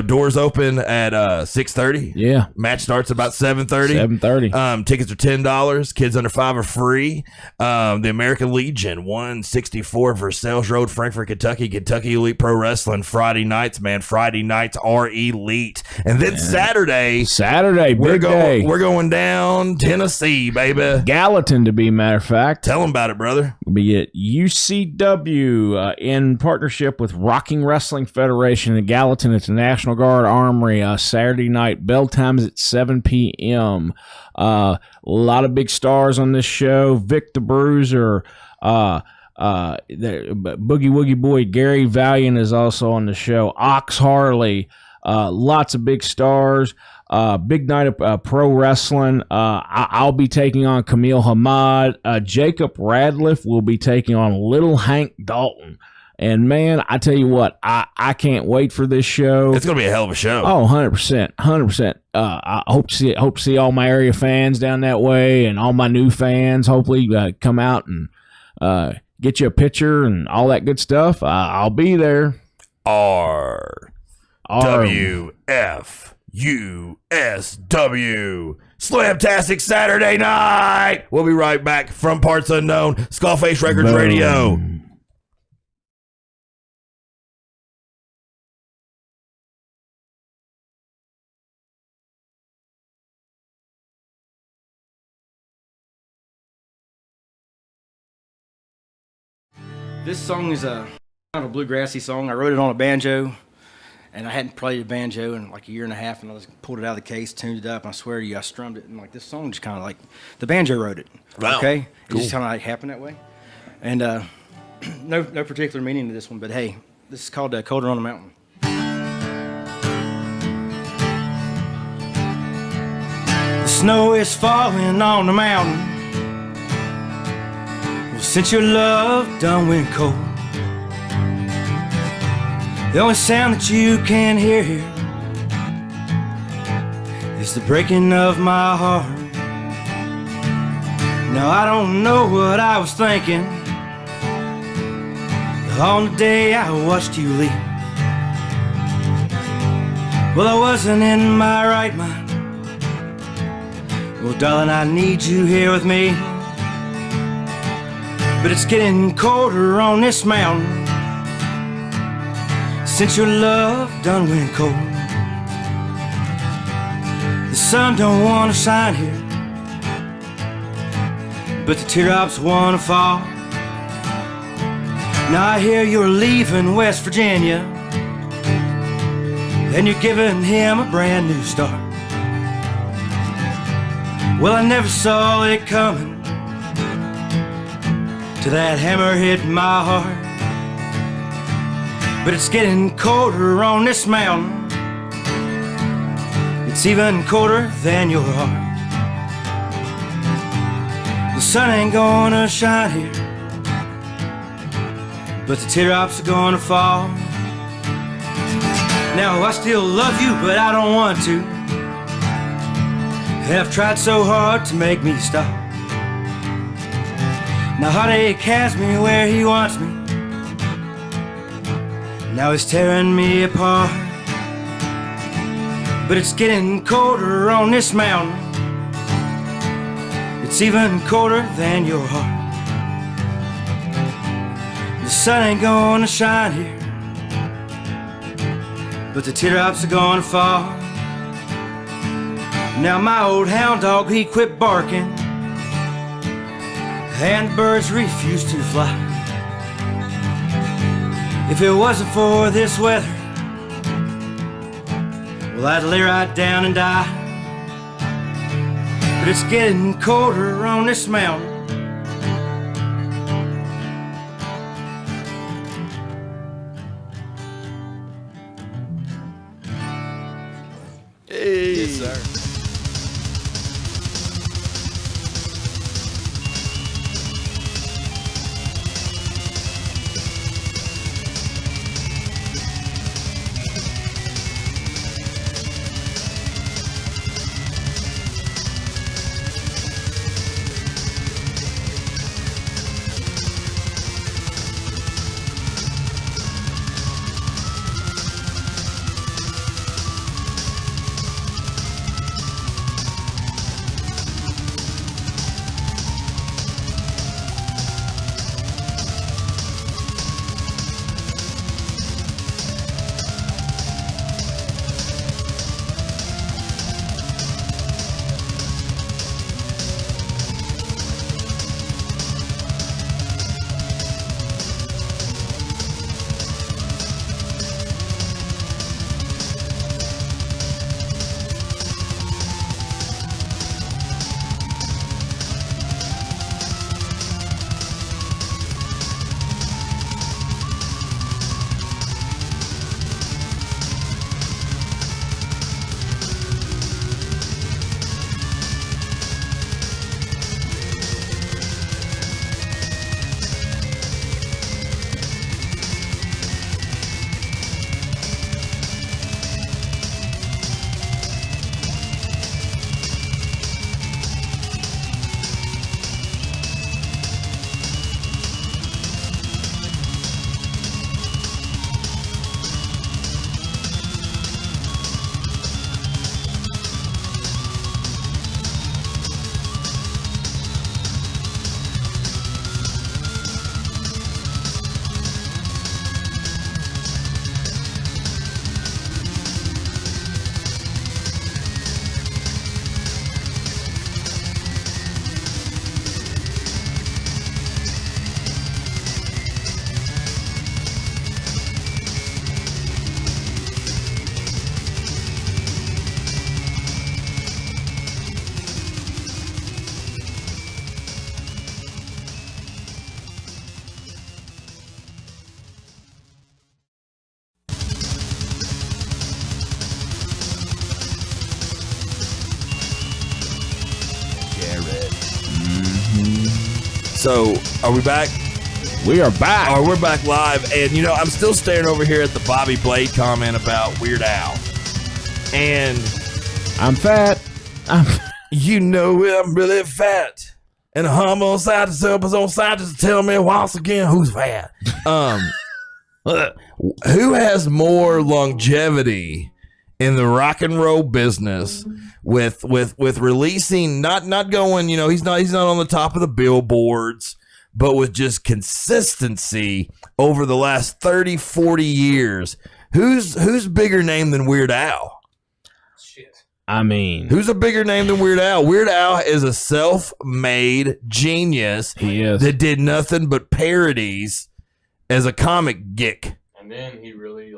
doors open at 6:30. Yeah. Match starts about 7:30. 7:30. Tickets are $10. Kids under 5 are free. The American Legion, 164 Versailles Road, Frankfort, Kentucky. Kentucky Elite Pro Wrestling. Friday nights, man. Friday nights are elite. And then Saturday, we're going down Tennessee, baby. Gallatin, to be a matter of fact. Tell them about it, brother. We'll be at UCW in partnership with Rocking Wrestling Federation in Gallatin at the National Guard Armory Saturday night. Bell time is at 7 p.m. A lot of big stars on this show. Vic the Bruiser, Boogie Woogie Boy Gary Valiant is also on the show. Ox Harley, lots of big stars. Big night of pro wrestling. I'll be taking on Camille Hamad. Jacob Radliff will be taking on Little Hank Dalton. And man, I tell you what, I can't wait for this show. It's gonna be a hell of a show. Oh, 100%. I hope to see all my area fans down that way, and all my new fans. Hopefully, come out and get you a picture and all that good stuff. I'll be there. RWFUSW Slamtastic Saturday night. We'll be right back from Parts Unknown, SkullFace Records Radio. This song is kind of a bluegrassy song. I wrote it on a banjo, and I hadn't played a banjo in like a year and a half, and I just pulled it out of the case, tuned it up, and I swear to you, I strummed it, and like this song just kind of like, the banjo wrote it. Wow. Okay? Cool. It just kind of like happened that way. And no particular meaning to this one, but hey, this is called Colder on the Mountain. The snow is falling on the mountain. Well, since your love done went cold, the only sound that you can hear here is the breaking of my heart. Now I don't know what I was thinking on the day I watched you leave. Well, I wasn't in my right mind. Well, darling, I need you here with me. But it's getting colder on this mountain since your love done went cold. The sun don't wanna shine here, but the teardrops wanna fall. Now I hear you're leaving West Virginia, and you're giving him a brand new start. Well, I never saw it coming till that hammer hit my heart. But it's getting colder on this mountain. It's even colder than your heart. The sun ain't gonna shine here, but the teardrops are gonna fall. Now I still love you, but I don't want to. Have tried so hard to make me stop. Now heartache has me where he wants me. Now he's tearing me apart. But it's getting colder on this mountain. It's even colder than your heart. The sun ain't gonna shine here, but the teardrops are gonna fall. Now my old hound dog, he quit barking, and the birds refuse to fly. If it wasn't for this weather, well, I'd lay right down and die. But it's getting colder on this mountain. Hey. Yes, sir. So, are we back? We are back. Oh, we're back live. And, you know, I'm still staring over here at the Bobby Blade comment about Weird Al. And I'm fat. you know I'm really fat. And I'm on side to self on side to tell me once again who's fat. Who has more longevity in the rock and roll business with releasing not going, you know, he's not on the top of the billboards, but with just consistency over the last 30, 40 years. Who's bigger name than Weird Al? I mean, who's a bigger name than Weird Al? Weird Al is a self-made genius. He is. That did nothing but parodies as a comic geek. And then he really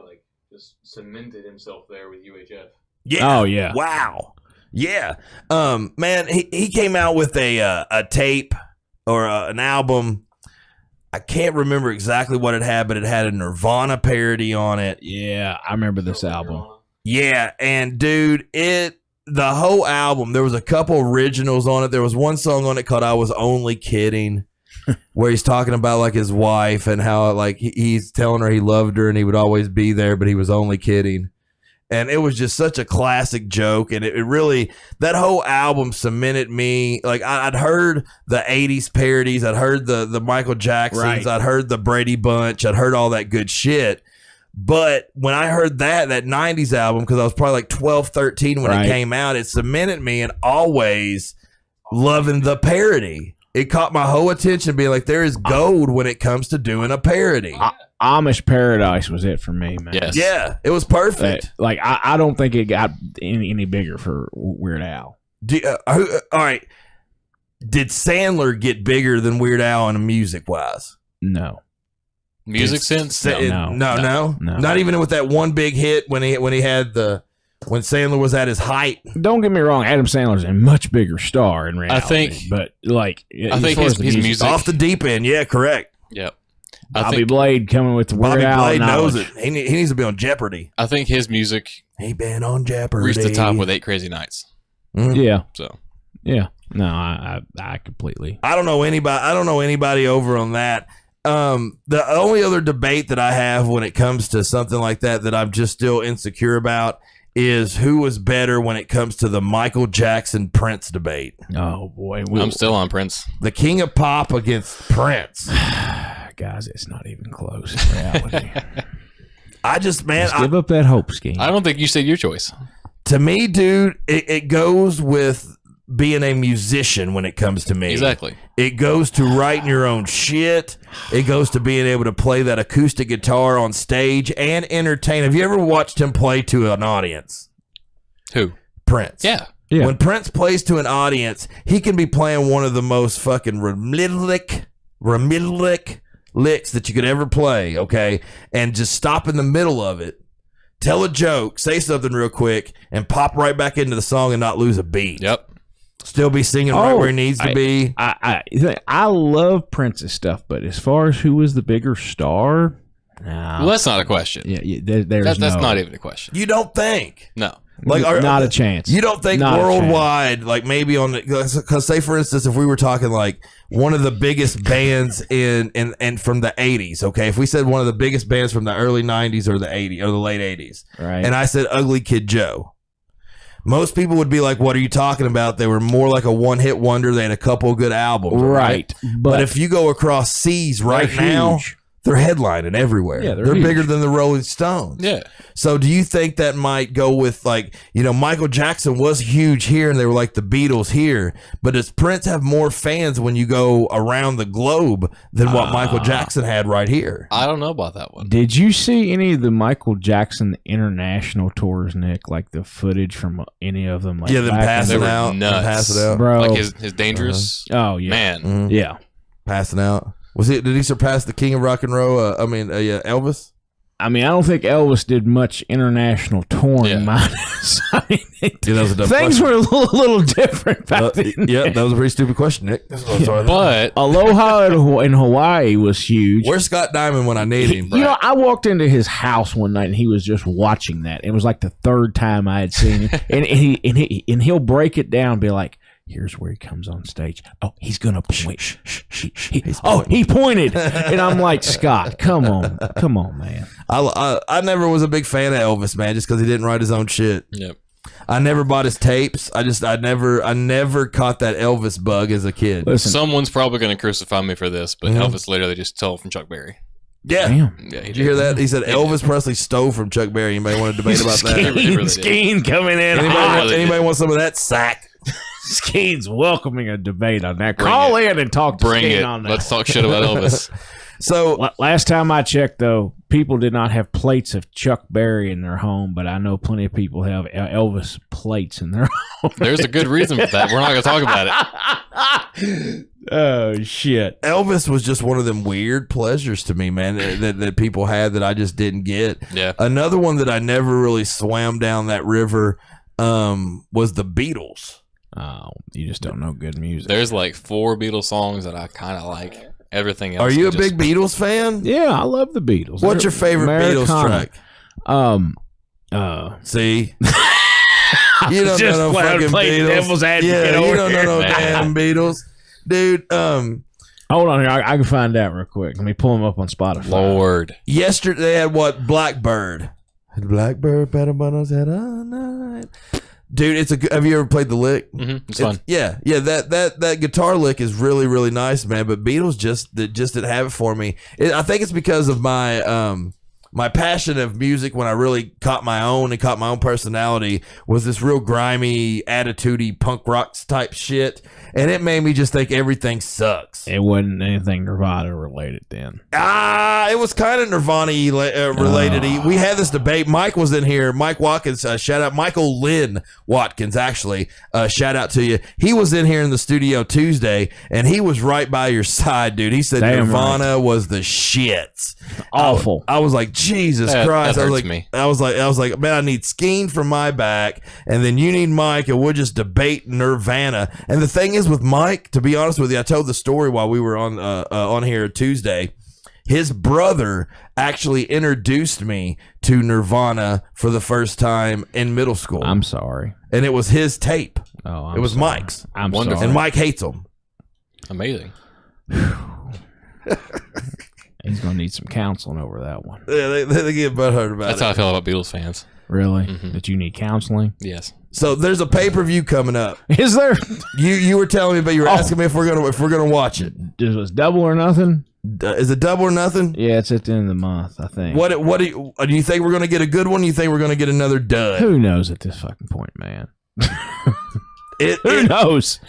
just cemented himself there with UHF. Yeah. Oh yeah. Wow. Yeah. Man, he came out with a tape or an album. I can't remember exactly what it had, but it had a Nirvana parody on it. Yeah, I remember this album. Yeah, and dude, the whole album, there was a couple originals on it. There was one song on it called I Was Only Kidding, where he's talking about like his wife and how like he's telling her he loved her and he would always be there, but he was only kidding. And it was just such a classic joke. And it really, that whole album cemented me. Like I'd heard the 80s parodies. I'd heard the Michael Jacksons. Right. I'd heard the Brady Bunch. I'd heard all that good shit. But when I heard that 90s album, because I was probably like 12, 13 when it came out, it cemented me and always loving the parody. It caught my whole attention being like, there is gold when it comes to doing a parody. Amish Paradise was it for me, man. Yes. Yeah, it was perfect. I don't think it got any bigger for Weird Al. All right. Did Sandler get bigger than Weird Al in music-wise? No. Music sense? No. Not even with that one big hit when Sandler was at his height. Don't get me wrong, Adam Sandler's a much bigger star in reality. I think his music off the deep end. Yeah, correct. Yep. Bobby Blade coming with the Weird Al Blade knows knowledge. it. He needs to be on Jeopardy. I think his music He been on Jeopardy. reached the top with 8 Crazy Nights. Yeah. So Yeah. No, I completely. I don't know anybody over on that. The only other debate that I have when it comes to something like that I'm just still insecure about is who was better when it comes to the Michael Jackson Prince debate. Oh boy, I'm still on Prince. The King of Pop against Prince. Guys, it's not even close in reality. Just give up that hope scheme. I don't think you said your choice. To me, dude, it goes with being a musician when it comes to me. Exactly. It goes to writing your own shit. It goes to being able to play that acoustic guitar on stage and entertain. Have you ever watched him play to an audience? Who? Prince. Yeah. When Prince plays to an audience, he can be playing one of the most fucking remilic licks that you could ever play, okay? And just stop in the middle of it, tell a joke, say something real quick, and pop right back into the song and not lose a beat. Yep. Still be singing right where he needs to be. I love Prince's stuff, but as far as who was the bigger star, well, that's not a question. Yeah, there's that's not even a question. You don't think? No. Like, not a chance. You don't think Not a worldwide, like maybe on the, because say for instance, if we were talking like one of the biggest bands in from the 80s, okay, if we said one of the biggest bands from the early 90s or the 80s or the late 80s, right? And I said Ugly Kid Joe, most people would be like, what are you talking about? They were more like a one-hit wonder. They had a couple of good albums, right? But if you go across seas right now, huge. they're headlining everywhere. Yeah, they're huge. bigger than the Rolling Stones. Yeah. So do you think that might go with, like, you know, Michael Jackson was huge here and they were like the Beatles here, but does Prince have more fans when you go around the globe than what Michael Jackson had right here? I don't know about that one. Did you see any of the Michael Jackson international tours, Nick? Like the footage from any of them? Like Yeah, them back in passing were out. nuts. Them passing out. bro. Like his Dangerous. Oh yeah, Man. Mhm. yeah. Passing out. Did he surpass the King of Rock and Roll? Elvis? I mean, I don't think Elvis did much international touring. Yeah. That was a dumb things question. were a little different back then. Yeah, that was a pretty stupid question, Nick. But Aloha in Hawaii was huge. Where's Scott Diamond when I need him? You know, I walked into his house one night and he was just watching that. It was like the third time I had seen him, and he'll break it down, and be like, Here's where he comes on stage. Oh, he's gonna point. He pointed, and I'm like, Scott, come on, man. I never was a big fan of Elvis, man, just because he didn't write his own shit. Yep. I never bought his tapes. I never caught that Elvis bug as a kid. Listen, Someone's probably going to crucify me for this, but Elvis literally just stole from Chuck Berry. Yeah. damn. Yeah, Did you hear that? He said Elvis Presley stole from Chuck Berry. Anybody want to debate about that? Skeen coming in. Anybody want some of that sack? Skeen's welcoming a debate on that. Call in and talk to Bring Skeen it. on that. Let's talk shit about Elvis. So Last time I checked, though, people did not have plates of Chuck Berry in their home, but I know plenty of people have Elvis plates in their home. There's a good reason for that. We're not going to talk about it. Oh, shit. Elvis was just one of them weird pleasures to me, man, that people had that I just didn't get. Yeah. Another one that I never really swam down that river was the Beatles. Oh, you just don't know good music. There's like 4 Beatles songs that I kind of like. Everything else. Are you a just- big Beatles fan? Yeah, I love the Beatles. What's your favorite Beatles Americana. track? See? You don't Just know no fucking play Beatles. devil's advocate Yeah, over you don't know no here. damn Beatles. Dude, Hold on here. I can find out real quick. Let me pull them up on Spotify. Lord. yesterday they had what? Blackbird. Blackbird, better buttons had all night. Dude, it's a good, have you ever played the lick? Mm-hmm. It's fun. Yeah. That guitar lick is really, really nice, man. But Beatles just didn't have it for me. I think it's because of my my passion of music. When I really caught my own and caught my own personality, was this real grimy, attitudey punk rock type shit, and it made me just think everything sucks. It wasn't anything Nirvana related then. It was kind of Nirvana related. We had this debate. Mike was in here. Mike Watkins, shout out. Michael Lynn Watkins, actually, shout out to you. He was in here in the studio Tuesday, and he was right by your side, dude. He said Damn Nirvana was the shits. Awful. I was like, Jesus That Christ. I was hurts like, me. I was like, man, I need Skeen from my back, and then you need Mike, and we'll just debate Nirvana. And the thing is with Mike, to be honest with you, I told the story while we were on here Tuesday. His brother actually introduced me to Nirvana for the first time in middle school. I'm sorry. And it was his tape. Oh, I'm It was sorry. Mike's. I'm Wonderful. sorry. And Mike hates them. Amazing. He's gonna need some counseling over that one. Yeah, they get butthurt about That's it. how I feel about Beatles fans. Really? That you need counseling? Yes. So there's a pay-per-view coming up. Is there? You were telling me, but you were asking me if we're gonna watch it. Is it double or nothing? Is it double or nothing? Yeah, it's at the end of the month, I think. What do you think we're gonna get a good one? You think we're gonna get another dud? Who knows at this fucking point, man? Who It, knows?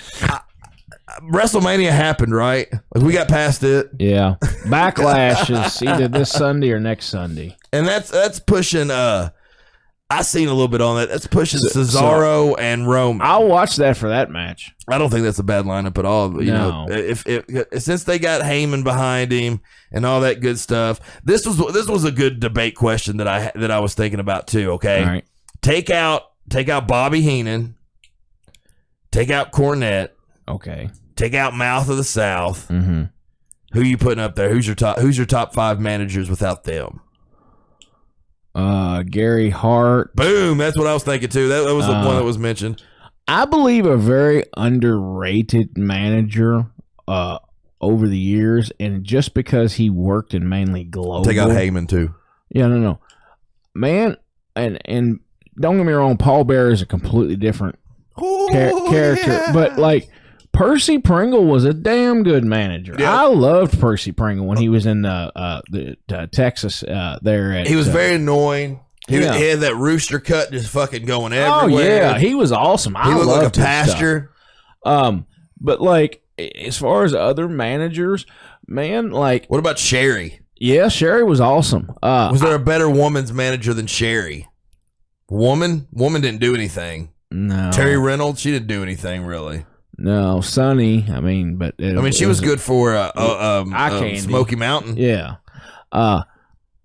WrestleMania happened, right? Like we got past it, Yeah. Backlash is either this Sunday or next Sunday. and that's pushing. I seen a little bit on that. That's pushing Cesaro and Roman. I'll watch that for that match. I don't think that's a bad lineup at all. But, you No. know, if since they got Heyman behind him and all that good stuff, this was a good debate question that I was thinking about too. Okay, All right. take out Bobby Heenan, take out Cornette, Okay. take out Mouth of the South. Mm-hmm. Who you putting up there? Who's your top 5 managers without them? Gary Hart. Boom. That's what I was thinking too. That was the one that was mentioned. I believe a very underrated manager over the years, and just because he worked in mainly global. Take out Heyman too. Yeah, no. Man, and don't get me wrong, Paul Bearer is a completely different character, but like Percy Pringle was a damn good manager. Yeah. I loved Percy Pringle when he was in the Texas there. At, He was very annoying. He Yeah. had that rooster cut just fucking going oh everywhere. yeah, he was awesome. He I looked like a loved his stuff. pasture. But like as far as other managers, man, like What about Sherry? yeah, Sherry was awesome. Was there a better woman's manager than Sherry? Woman didn't do anything. no Terry Reynolds, she didn't do anything really. No, Sonny. I mean, but She was good for Eye candy. Smoky Mountain. Yeah.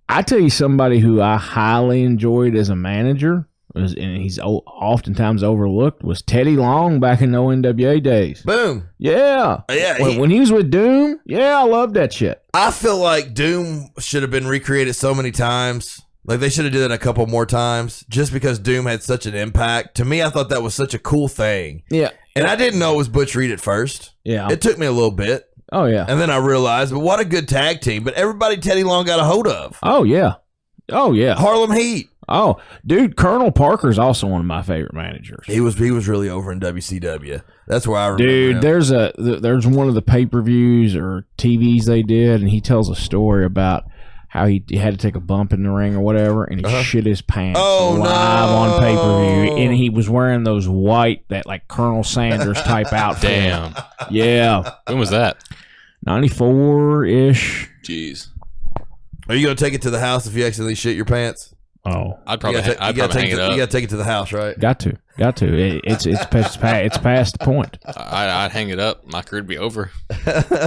I tell you somebody who I highly enjoyed as a manager, and he's oftentimes overlooked, was Teddy Long back in the ONWA days. Boom. Yeah. Yeah, When he was with Doom, yeah, I loved that shit. I feel like Doom should have been recreated so many times. Like they should have did it a couple more times just because Doom had such an impact. To me, I thought that was such a cool thing. Yeah. And I didn't know it was Butch Reed at first. Yeah. It took me a little bit. Oh, yeah. And then I realized, but what a good tag team. But everybody Teddy Long got a hold of. Oh, yeah. Oh, yeah. Harlem Heat. Oh, dude, Colonel Parker's also one of my favorite managers. He was really over in WCW. That's where I remember Dude, him. there's one of the pay-per-views or TVs they did, and he tells a story about how he had to take a bump in the ring or whatever, and he shit his pants live on pay-per-view, and he was wearing those white, that like Colonel Sanders type outfit. Damn. Yeah. When was that? 94-ish. Jeez. Are you going to take it to the house if you accidentally shit your pants? Oh, I'd probably hang it up. You got to take it to the house, right? got to. It's past the point. I'd hang it up. My career would be over.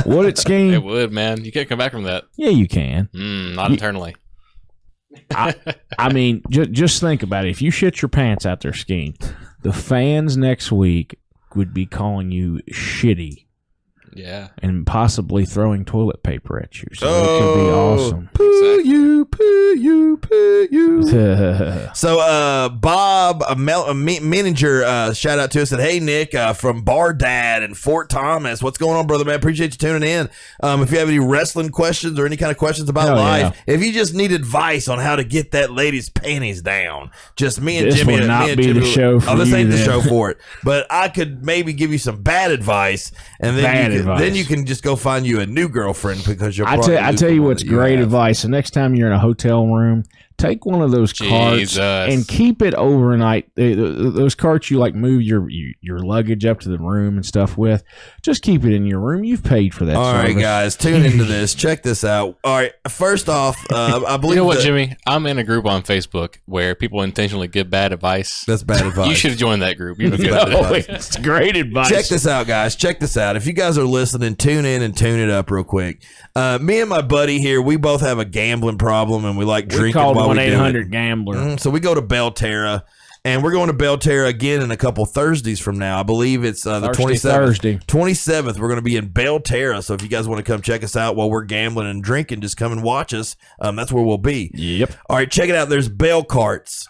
Would it, Scheme? It would, man. You can't come back from that. Yeah, you can. Not eternally. I mean, just think about it. If you shit your pants out there, Scheme, the fans next week would be calling you shitty. Yeah. And possibly throwing toilet paper at you. So it could be awesome. Poo you. So, Bob, a manager, shout out to us, said, hey, Nick, from Bar Dad in Fort Thomas. What's going on, brother, man? Appreciate you tuning in. If you have any wrestling questions or any kind of questions about life, if you just need advice on how to get that lady's panties down, just me and this Jimmy. This would not be the show for you. This ain't the then. show for it. But I could maybe give you some bad advice, and then you can just go find you a new girlfriend because you're. I tell you what's great advice. The next time you're in a hotel room, take one of those carts and keep it overnight. Those carts you like move your luggage up to the room and stuff with. Just keep it in your room. You've paid for that. All right, guys, tune into this. Check this out. All right, first off, I believe you know what, Jimmy? I'm in a group on Facebook where people intentionally give bad advice. That's bad advice. You should have joined that group. You it's great advice. Check this out, guys. Check this out. If you guys are listening, tune in and tune it up real quick. Me and my buddy here, we both have a gambling problem, and we like drinking while we do it. 1-800-GAMBLER. So we go to Belterra, and we're going to Belterra again in a couple Thursdays from now. I believe it's the 27th. 27th, we're going to be in Belterra. So if you guys want to come check us out while we're gambling and drinking, just come and watch us. That's where we'll be. Yep. All right, check it out. There's bell carts.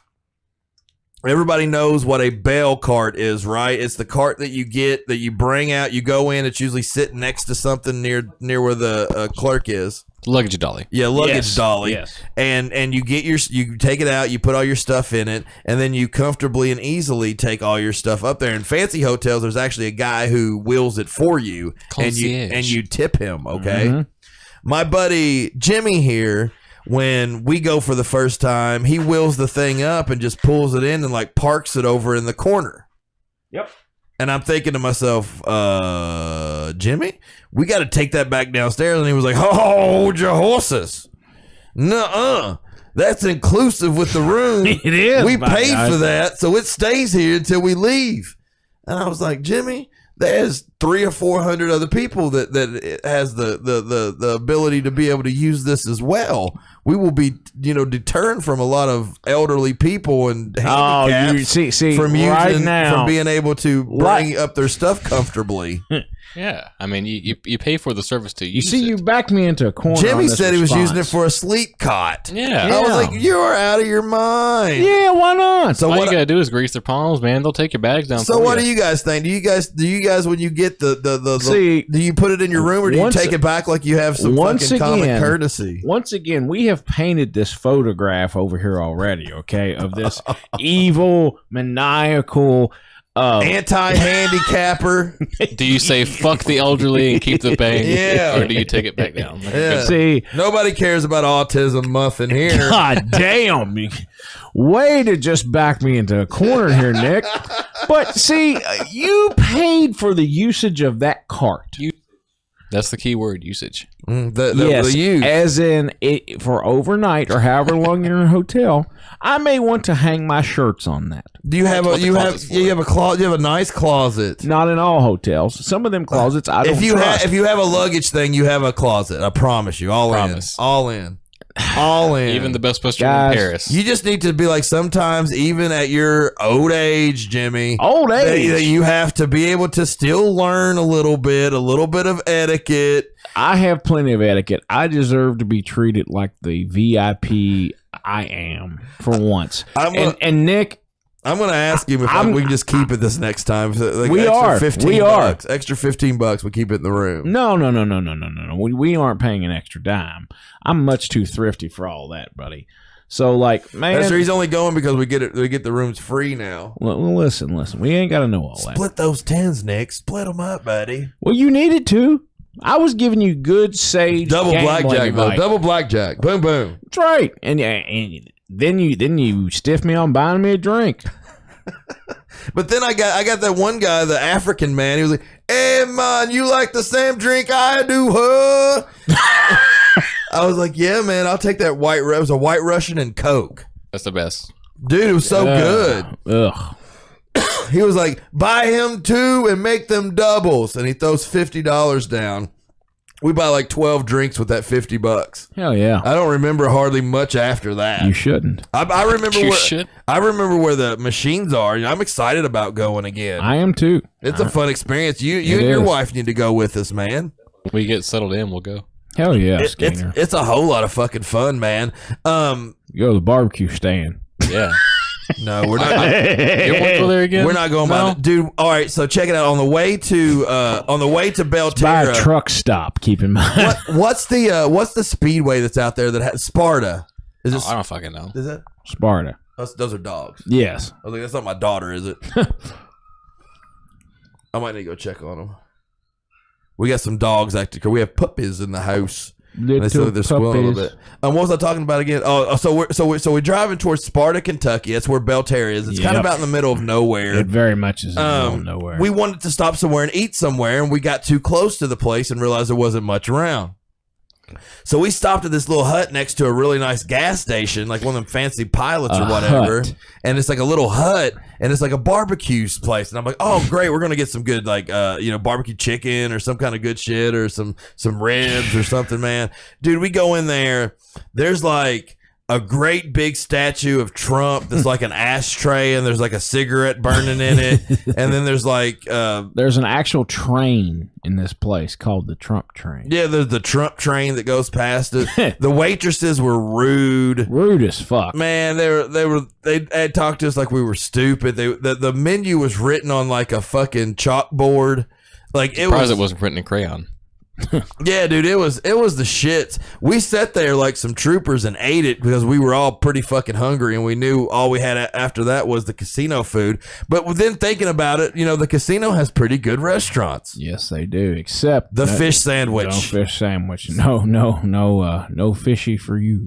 Everybody knows what a bell cart is, right? It's the cart that you get, that you bring out. You go in. It's usually sitting next to something near where the clerk is. Luggage dolly. Yeah, luggage dolly. Yes. And you get you take it out, you put all your stuff in it, and then you comfortably and easily take all your stuff up there. In fancy hotels, there's actually a guy who wheels it for you, and you tip him, okay? Mm-hmm. My buddy Jimmy here, when we go for the first time, he wheels the thing up and just pulls it in and like parks it over in the corner. Yep. And I'm thinking to myself, Jimmy, we got to take that back downstairs. And he was like, hold your horses. Nuh-uh. That's inclusive with the room. It is. We paid for that, so it stays here until we leave. And I was like, Jimmy, there's 300 or 400 other people that has the ability to be able to use this as well. We will be, deterred from a lot of elderly people and handicaps from being able to bring up their stuff comfortably. Yeah, I mean, you pay for the service to use it. You backed me into a corner. Jimmy said he was using it for a sleep cot. Yeah. I was like, you're out of your mind. Yeah, why not? So all you gotta do is grease their palms, man. They'll take your bags down. So what do you guys think? Do you guys when you get do you put it in your room or do you take it back like you have some fucking common courtesy? Once again, we have painted this photograph over here already, okay, of this evil, maniacal, anti-handicapper. Do you say fuck the elderly and keep the bang? Yeah. Or do you take it back down? Yeah. See, nobody cares about autism month in here. God damn. Way to just back me into a corner here, Nick. But see, you paid for the usage of that cart. That's the key word, usage. The use. As in for overnight or however long you're in a hotel. I may want to hang my shirts on that. Do you have you have a closet? You have a nice closet. Not in all hotels. Some of them closets I don't trust. If you have a luggage thing, you have a closet. I promise you. All in. all in. Even the best Western Guys, in Paris. You just need to be like, sometimes even at your old age, Old age. that you have to be able to still learn a little bit of etiquette. I have plenty of etiquette. I deserve to be treated like the VIP I am for once. And Nick, I'm going to ask him if we can just keep it this next time. Like We extra are. 15 We bucks, are. Extra $15. We keep it in the room. no. We aren't paying an extra dime. I'm much too thrifty for all that, buddy. So, like, man. That's he's only going because we get the rooms free now. Well, listen. We ain't got to know all that. Split those tens, Nick. Split them up, buddy. Well, you needed to. I was giving you good sage Double gambling blackjack, though. advice. Double blackjack. Boom, boom. That's right. And then you stiff me on buying me a drink. But then I got that one guy, the African man. He was like, "Hey man, you like the same drink I do, huh?" I was like, "Yeah, man, I'll take that white. It was a White Russian and Coke, That's the best. dude. It was so good." Ugh. He was like, "Buy him two and make them doubles," and he throws $50 down. We buy like 12 drinks with that $50. Hell yeah. I don't remember hardly much after that. You shouldn't. I remember You where should. I remember where the machines are. I'm excited about going again. I am too. It's a fun experience. You It and your is. wife need to go with us, man. We get settled in, we'll go. Hell yeah, It's Skinner. it's a whole lot of fucking fun, man. You go to the barbecue stand. Yeah. No, we're not. You want to go there again? We're not going by No? that, dude. All right, so check it out. On the way to By a Belterra, truck stop, keep in mind. what's the speedway that's out there that has Sparta? Is it? I don't fucking know. Is it? Sparta. Those are dogs. Yes. I was like, that's not my daughter, is it? I might need to go check on them. We got some dogs acting. We have puppies in the house. They said they're squealing a little bit. What was I talking about again? Oh, so we're driving towards Sparta, Kentucky. That's where Belterra is. It's kind of Yep. out in the middle of nowhere. It very much is in the middle of nowhere. We wanted to stop somewhere and eat somewhere, and we got too close to the place and realized there wasn't much around. So we stopped at this little hut next to a really nice gas station, like one of them fancy pilots or A whatever. hut. And it's like a little hut, and it's like a barbecue place. And I'm like, oh great, we're gonna get some good barbecue chicken or some kind of good shit or some ribs or something, man. Dude, we go in there. There's like a great big statue of Trump that's like an ashtray, and there's like a cigarette burning in it. And then there's like There's an actual train in this place called the Trump train. yeah, there's the Trump train that goes past it. The waitresses were rude. Rude as fuck. Man, they had talked to us like we were stupid. The menu was written on like a fucking chalkboard. Like it Surprised was it wasn't written in crayon. yeah, dude, it was the shits. We sat there like some troopers and ate it because we were all pretty fucking hungry, and we knew all we had after that was the casino food. But then thinking about it, the casino has pretty good restaurants. Yes, they do. Except The fish sandwich. No fish sandwich. No fishy for you.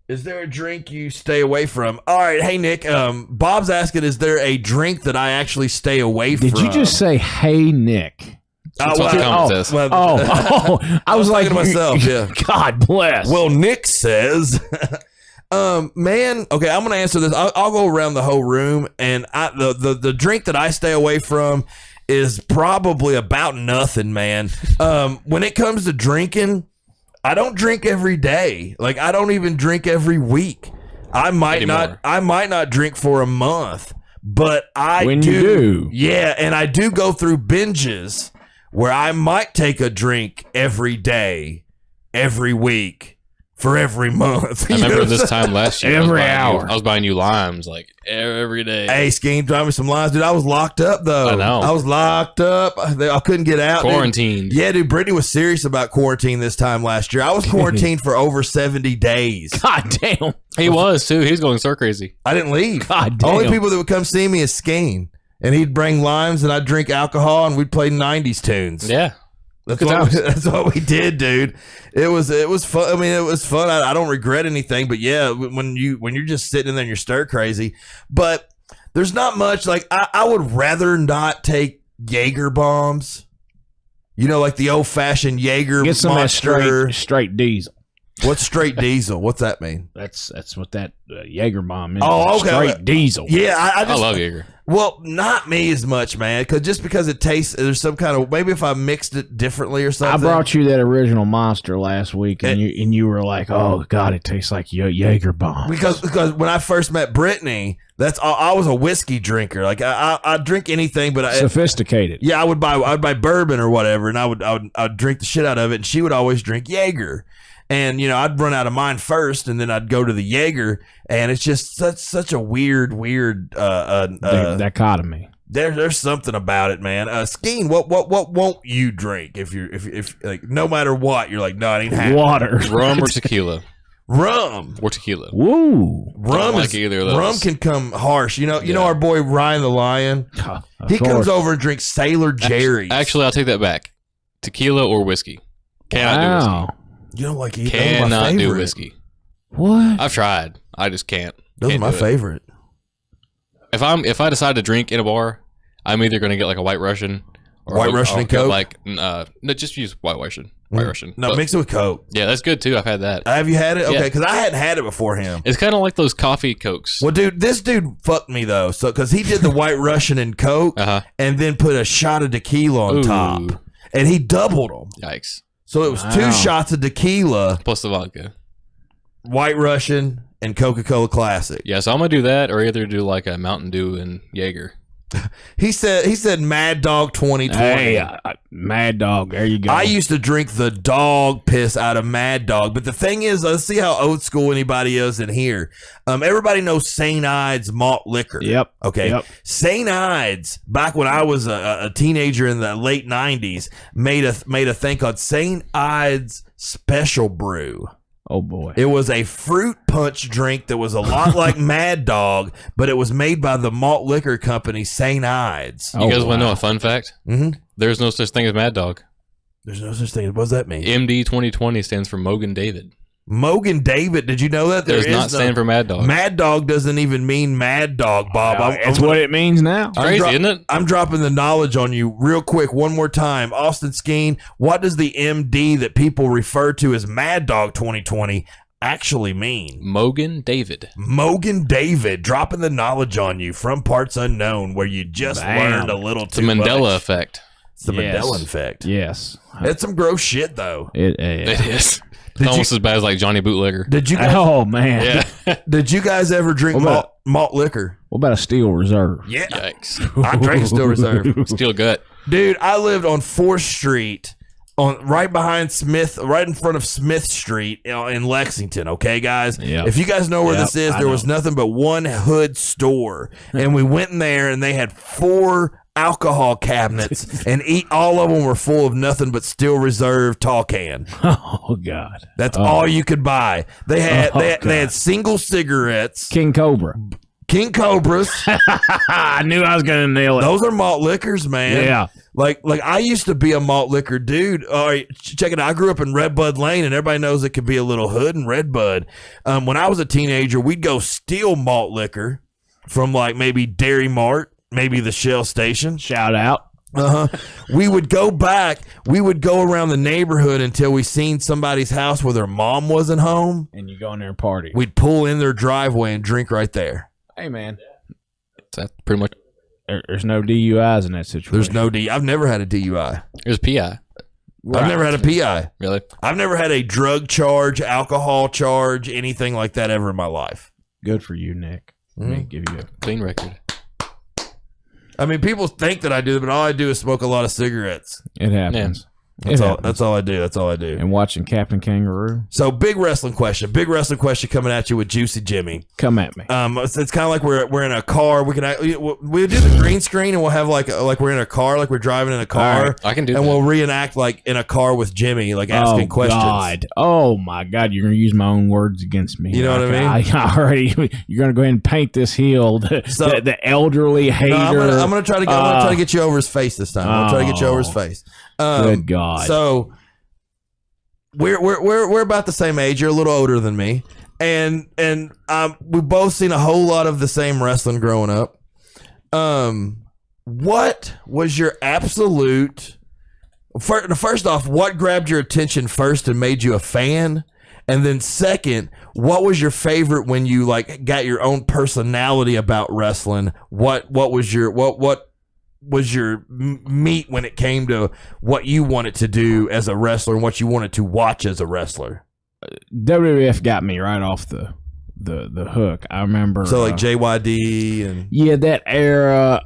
Is there a drink you stay away from? All right, hey Nick. Bob's asking, is there a drink that I actually stay away from? Did you just say, "Hey, Nick"? That's what the comment says. I was like talking to myself. Yeah. God bless. Well, Nick says, man, okay, I'm gonna answer this. I'll go around the whole room, and the drink that I stay away from is probably about nothing, man. When it comes to drinking, I don't drink every day. Like I don't even drink every week. I might not drink for a month, but When you do. yeah, and I do go through binges where I might take a drink every day, every week, for every month. I remember this time last year. Every hour. I was buying you limes like every day. Hey, Scheme, drive me some lines, dude. I was locked up though. I know. I was locked up. I couldn't get out. Quarantined. Dude. Yeah, dude. Brittany was serious about quarantine this time last year. I was quarantined for over 70 days. God damn. He was too. He was going so crazy. I didn't leave. God damn. Only people that would come see me is Skeen. And he'd bring limes, and I'd drink alcohol, and we'd play 90s tunes. Yeah. That's Good what, times. that's what we did, dude. It was fun. I mean, it was fun. I don't regret anything, but yeah, when you're just sitting in there and you're stir crazy, but there's not much. Like I would rather not take Jaeger bombs. Like the old fashioned Jaeger Get some of that monster. straight diesel. What's straight diesel? What's that mean? That's what that Jaeger bomb is. Oh, okay. Straight diesel. Yeah, I I just love Jaeger. Well, not me as much, man. Because it tastes, there's some kind of, maybe if I mixed it differently or something. I brought you that original Monster last week, and you were like, "Oh God, it tastes like Jaeger bomb." Because when I first met Brittany, I was a whiskey drinker. Like I drink anything, but Sophisticated. Yeah, I'd buy bourbon or whatever, and I'd drink the shit out of it, and she would always drink Jaeger. And I'd run out of mine first, and then I'd go to the Jaeger, and it's just such a weird dichotomy. There's something about it, man. Skeen, what won't you drink if like no matter what you're like, no, I need water, rum or tequila. Rum or tequila. Woo! Rum like either of those. Rum can come harsh. You know our boy Ryan the Lion. He comes over and drinks Sailor Jerry's. Actually, I'll take that back. Tequila or whiskey. Cannot do whiskey. You don't like either. Cannot do whiskey. What? I've tried. I just can't. Those are my favorite. If I decide to drink in a bar, I'm either going to get like a White Russian or White Russian and Coke. No, just use White Russian. White Russian. No, mix it with Coke. Yeah, that's good too. I've had that. Have you had it? Yeah. Okay, because I hadn't had it before him. It's kind of like those coffee Cokes. Well, dude, this dude fucked me though. So because he did the White Russian and Coke, and then put a shot of tequila on top, and he doubled them. Yikes! So it was 2 shots of tequila plus the vodka, White Russian, and Coca-Cola Classic. Yeah, so I'm gonna do that, or either do like a Mountain Dew and Jaeger. He said Mad Dog 2020. Hey, Mad Dog, there you go. I used to drink the dog piss out of Mad Dog, but the thing is, let's see how old school anybody is in here. Everybody knows St. Ides malt liquor. Yep. Okay. Yep. St. Ides, back when I was a teenager in the late 90s, made a thing called St. Ides Special Brew. Oh boy. It was a fruit punch drink that was a lot like Mad Dog, but it was made by the malt liquor company St. Ides. You guys want to know a fun fact? Mm-hmm. There's no such thing as Mad Dog. There's no such thing. What does that mean? MD 2020 stands for Mogan David. Mogan David. Did you know that? Does not stand for Mad Dog. Mad Dog doesn't even mean Mad Dog, Bob. That's what it means now. Crazy, isn't it? I'm dropping the knowledge on you real quick one more time. Austin Skeen, what does the MD that people refer to as Mad Dog 2020 actually mean? Mogan David. Mogan David, dropping the knowledge on you from parts unknown where you just learned a little too much. The Mandela effect. It's the Mandela effect. Yes. It's some gross shit, though. It is. It's almost as bad as like Johnny Bootlegger. Did you guys, oh, man. Yeah. Did you guys ever drink malt liquor? What about a Steel Reserve? Yeah. Yikes. I drank a Steel Reserve. Steel gut. Dude, I lived on 4th Street, right behind Smith, right in front of Smith Street in Lexington, okay, guys? Yep. If you guys know where this is, there was nothing but one hood store. And we went in there, and they had 4 alcohol cabinets, and all of them were full of nothing but Steel Reserve tall can. Oh, God. That's all you could buy. They had single cigarettes. King Cobra. King Cobras. I knew I was going to nail it. Those are malt liquors, man. Yeah. Like I used to be a malt liquor dude. All right, check it out. I grew up in Redbud Lane, and everybody knows it could be a little hood in Redbud. When I was a teenager, we'd go steal malt liquor from like maybe Dairy Mart, maybe the Shell station. Shout out. We would go back. We would go around the neighborhood until we seen somebody's house where their mom wasn't home. And you go in there and party. We'd pull in their driveway and drink right there. Hey, man. That's pretty much. There's no DUIs in that situation. There's no I've never had a DUI. There's PI. Right. I've never had a PI. Really? I've never had a drug charge, alcohol charge, anything like that ever in my life. Good for you, Nick. Let me give you a clean record. I mean, people think that I do, but all I do is smoke a lot of cigarettes. It happens. Yeah. That's all I do. That's all I do. And watching Captain Kangaroo. So, big wrestling question coming at you with Juicy Jimmy. Come at me. It's kind of like we're in a car. We'll do the green screen, and we'll have like we're in a car, like we're driving in a car. Right, I can do and that. We'll reenact like in a car with Jimmy, like asking questions. God. Oh my God! You're gonna use my own words against me. You know what I mean? I already. You're gonna go ahead and paint this heel. The elderly hater. No, I'm gonna try to get you over his face this time. I'm gonna try to get you over his face. Good God. So we're about the same age. You're a little older than me, and we've both seen a whole lot of the same wrestling growing up. What was your absolute? First off, what grabbed your attention first and made you a fan? And then second, what was your favorite when you like got your own personality about wrestling? What was your meat when it came to what you wanted to do as a wrestler and what you wanted to watch as a wrestler? WWF got me right off the hook. I remember. So like JYD and that era.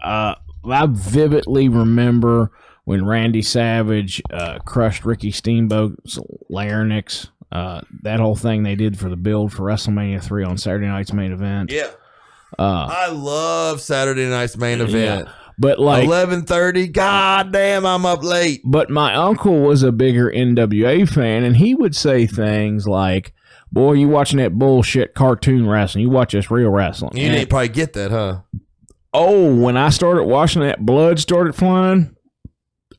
I vividly remember when Randy Savage crushed Ricky Steamboat's larynx. That whole thing they did for the build for WrestleMania 3 on Saturday night's main event. Yeah. I love Saturday night's main event. Yeah. But like 11:30, god damn, I'm up late. But my uncle was a bigger NWA fan, and he would say things like, "Boy, you watching that bullshit cartoon wrestling? You watch this real wrestling." You didn't probably get that, huh? Oh, when I started watching that, blood started flying.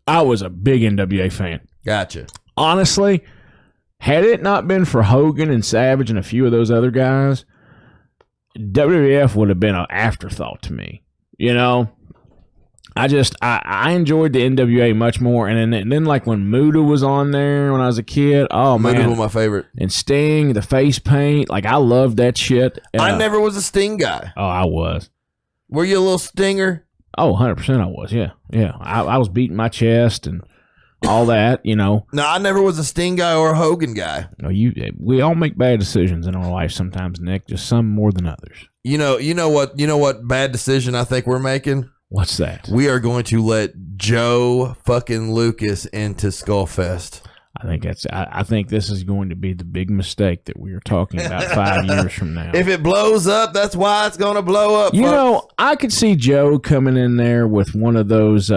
I was a big NWA fan. Gotcha. Honestly, had it not been for Hogan and Savage and a few of those other guys, WWF would have been an afterthought to me. You know, I enjoyed the NWA much more, and then like when Muda was on there when I was a kid, oh man, Muda was my favorite. And Sting, the face paint, like I loved that shit. I never was a Sting guy. Oh, I was. Were you a little Stinger? Oh, 100% I was. Yeah. I was beating my chest and all that, you know. No, I never was a Sting guy or a Hogan guy. No, we all make bad decisions in our life sometimes, Nick. Just some more than others. You know what bad decision I think we're making? What's that? We are going to let Joe fucking Lucas into SkullFest. I think this is going to be the big mistake that we are talking about 5 years from now. If it blows up, that's why it's going to blow up. You folks. know, I could see Joe coming in there with one of those.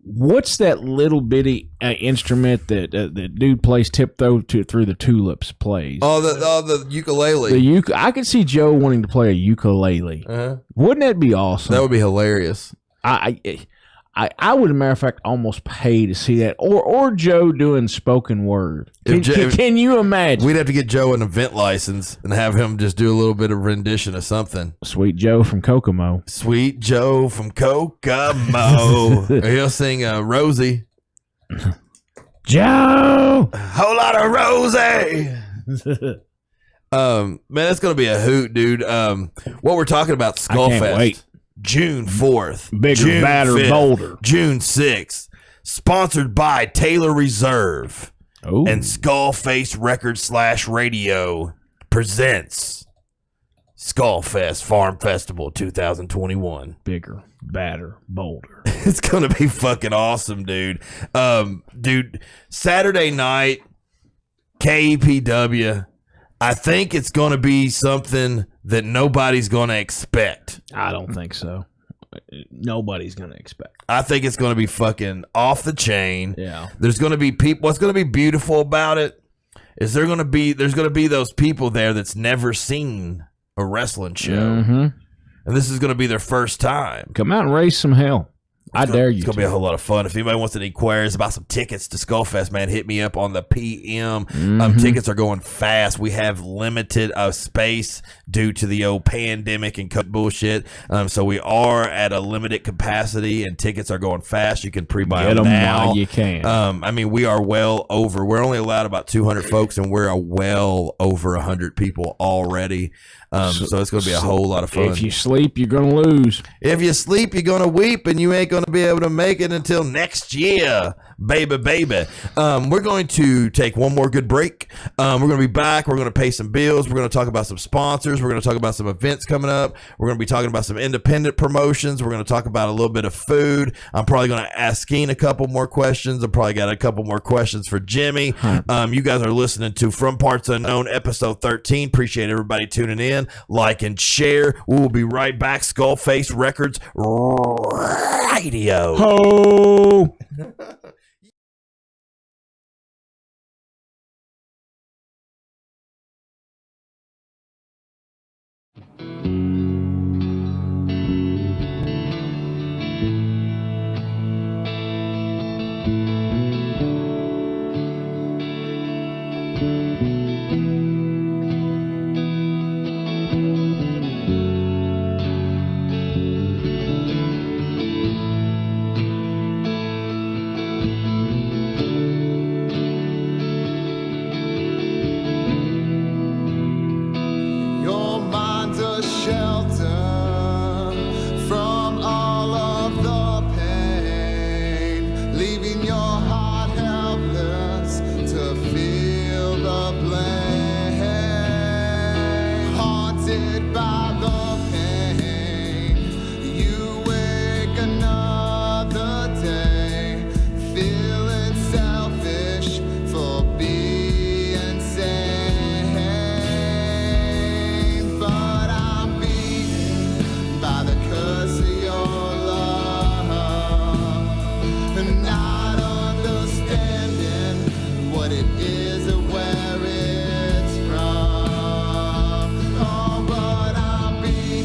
What's that little bitty instrument that dude plays tiptoe through the tulips? Plays. The ukulele. I could see Joe wanting to play a ukulele. Uh-huh. Wouldn't that be awesome? That would be hilarious. I would, as a matter of fact, almost pay to see that, or Joe doing spoken word. Can you imagine? We'd have to get Joe an event license and have him just do a little bit of rendition of something. Sweet Joe from Kokomo. Sweet Joe from Kokomo. He'll sing Rosie. Joe, a whole lot of Rosie. Man, that's gonna be a hoot, dude. What we're talking about, SkullFest. I can't wait. June 4th. Bigger, June badder, 5th, bolder. June 6th. Sponsored by Taylor Reserve. Ooh. And SkullFace Records /Radio presents SkullFest Farm Festival 2021. Bigger, badder, bolder. It's going to be fucking awesome, dude. Saturday night, KEPW. I think it's going to be something that nobody's going to expect. I don't think so. Nobody's going to expect. I think it's going to be fucking off the chain. Yeah. There's going to be people. What's going to be beautiful about it is there's going to be those people there that's never seen a wrestling show. Mm-hmm. And this is going to be their first time. Come out and raise some hell. I dare you. It's going to be a whole lot of fun. If anybody wants any inquiries about some tickets to SkullFest, man, hit me up on the PM. Tickets are going fast. We have limited space due to the old pandemic and bullshit. So we are at a limited capacity, and tickets are going fast. You can pre-buy them now. While you can. I mean, we are well over. We're only allowed about 200 folks, and we're well over 100 people already. So it's going to be a whole lot of fun. If you sleep, you're going to lose. If you sleep, you're going to weep, and you ain't going to be able to make it until next year, baby. We're going to take one more good break. We're going to be back. We're going to pay some bills. We're going to talk about some sponsors. We're going to talk about some events coming up. We're going to be talking about some independent promotions. We're going to talk about a little bit of food. I'm probably going to ask Skeen a couple more questions. I've probably got a couple more questions for Jimmy. You guys are listening to From Parts Unknown, episode 13. Appreciate everybody tuning in. Like and share. We will be right back. SkullFace Records Radio. Ho! the pain. You wake another day, feeling selfish for being sane. But I'm beaten by the curse of your love, and not understanding what it is or where it's from. Oh, but I'm beaten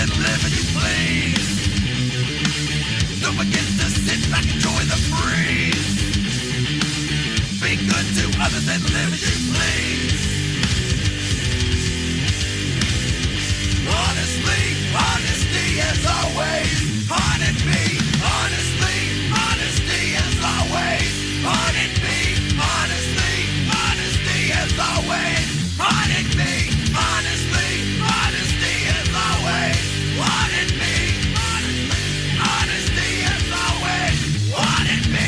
than living, you please. Don't forget to sit back, enjoy the breeze. Be good to others and live as you please. Honestly, honesty as always. Haunted me, honestly, honesty as always. Haunted me, honestly, honesty as always. Haunted me, honestly, honesty as always. Haunted me, honestly, honesty as always. Haunted me.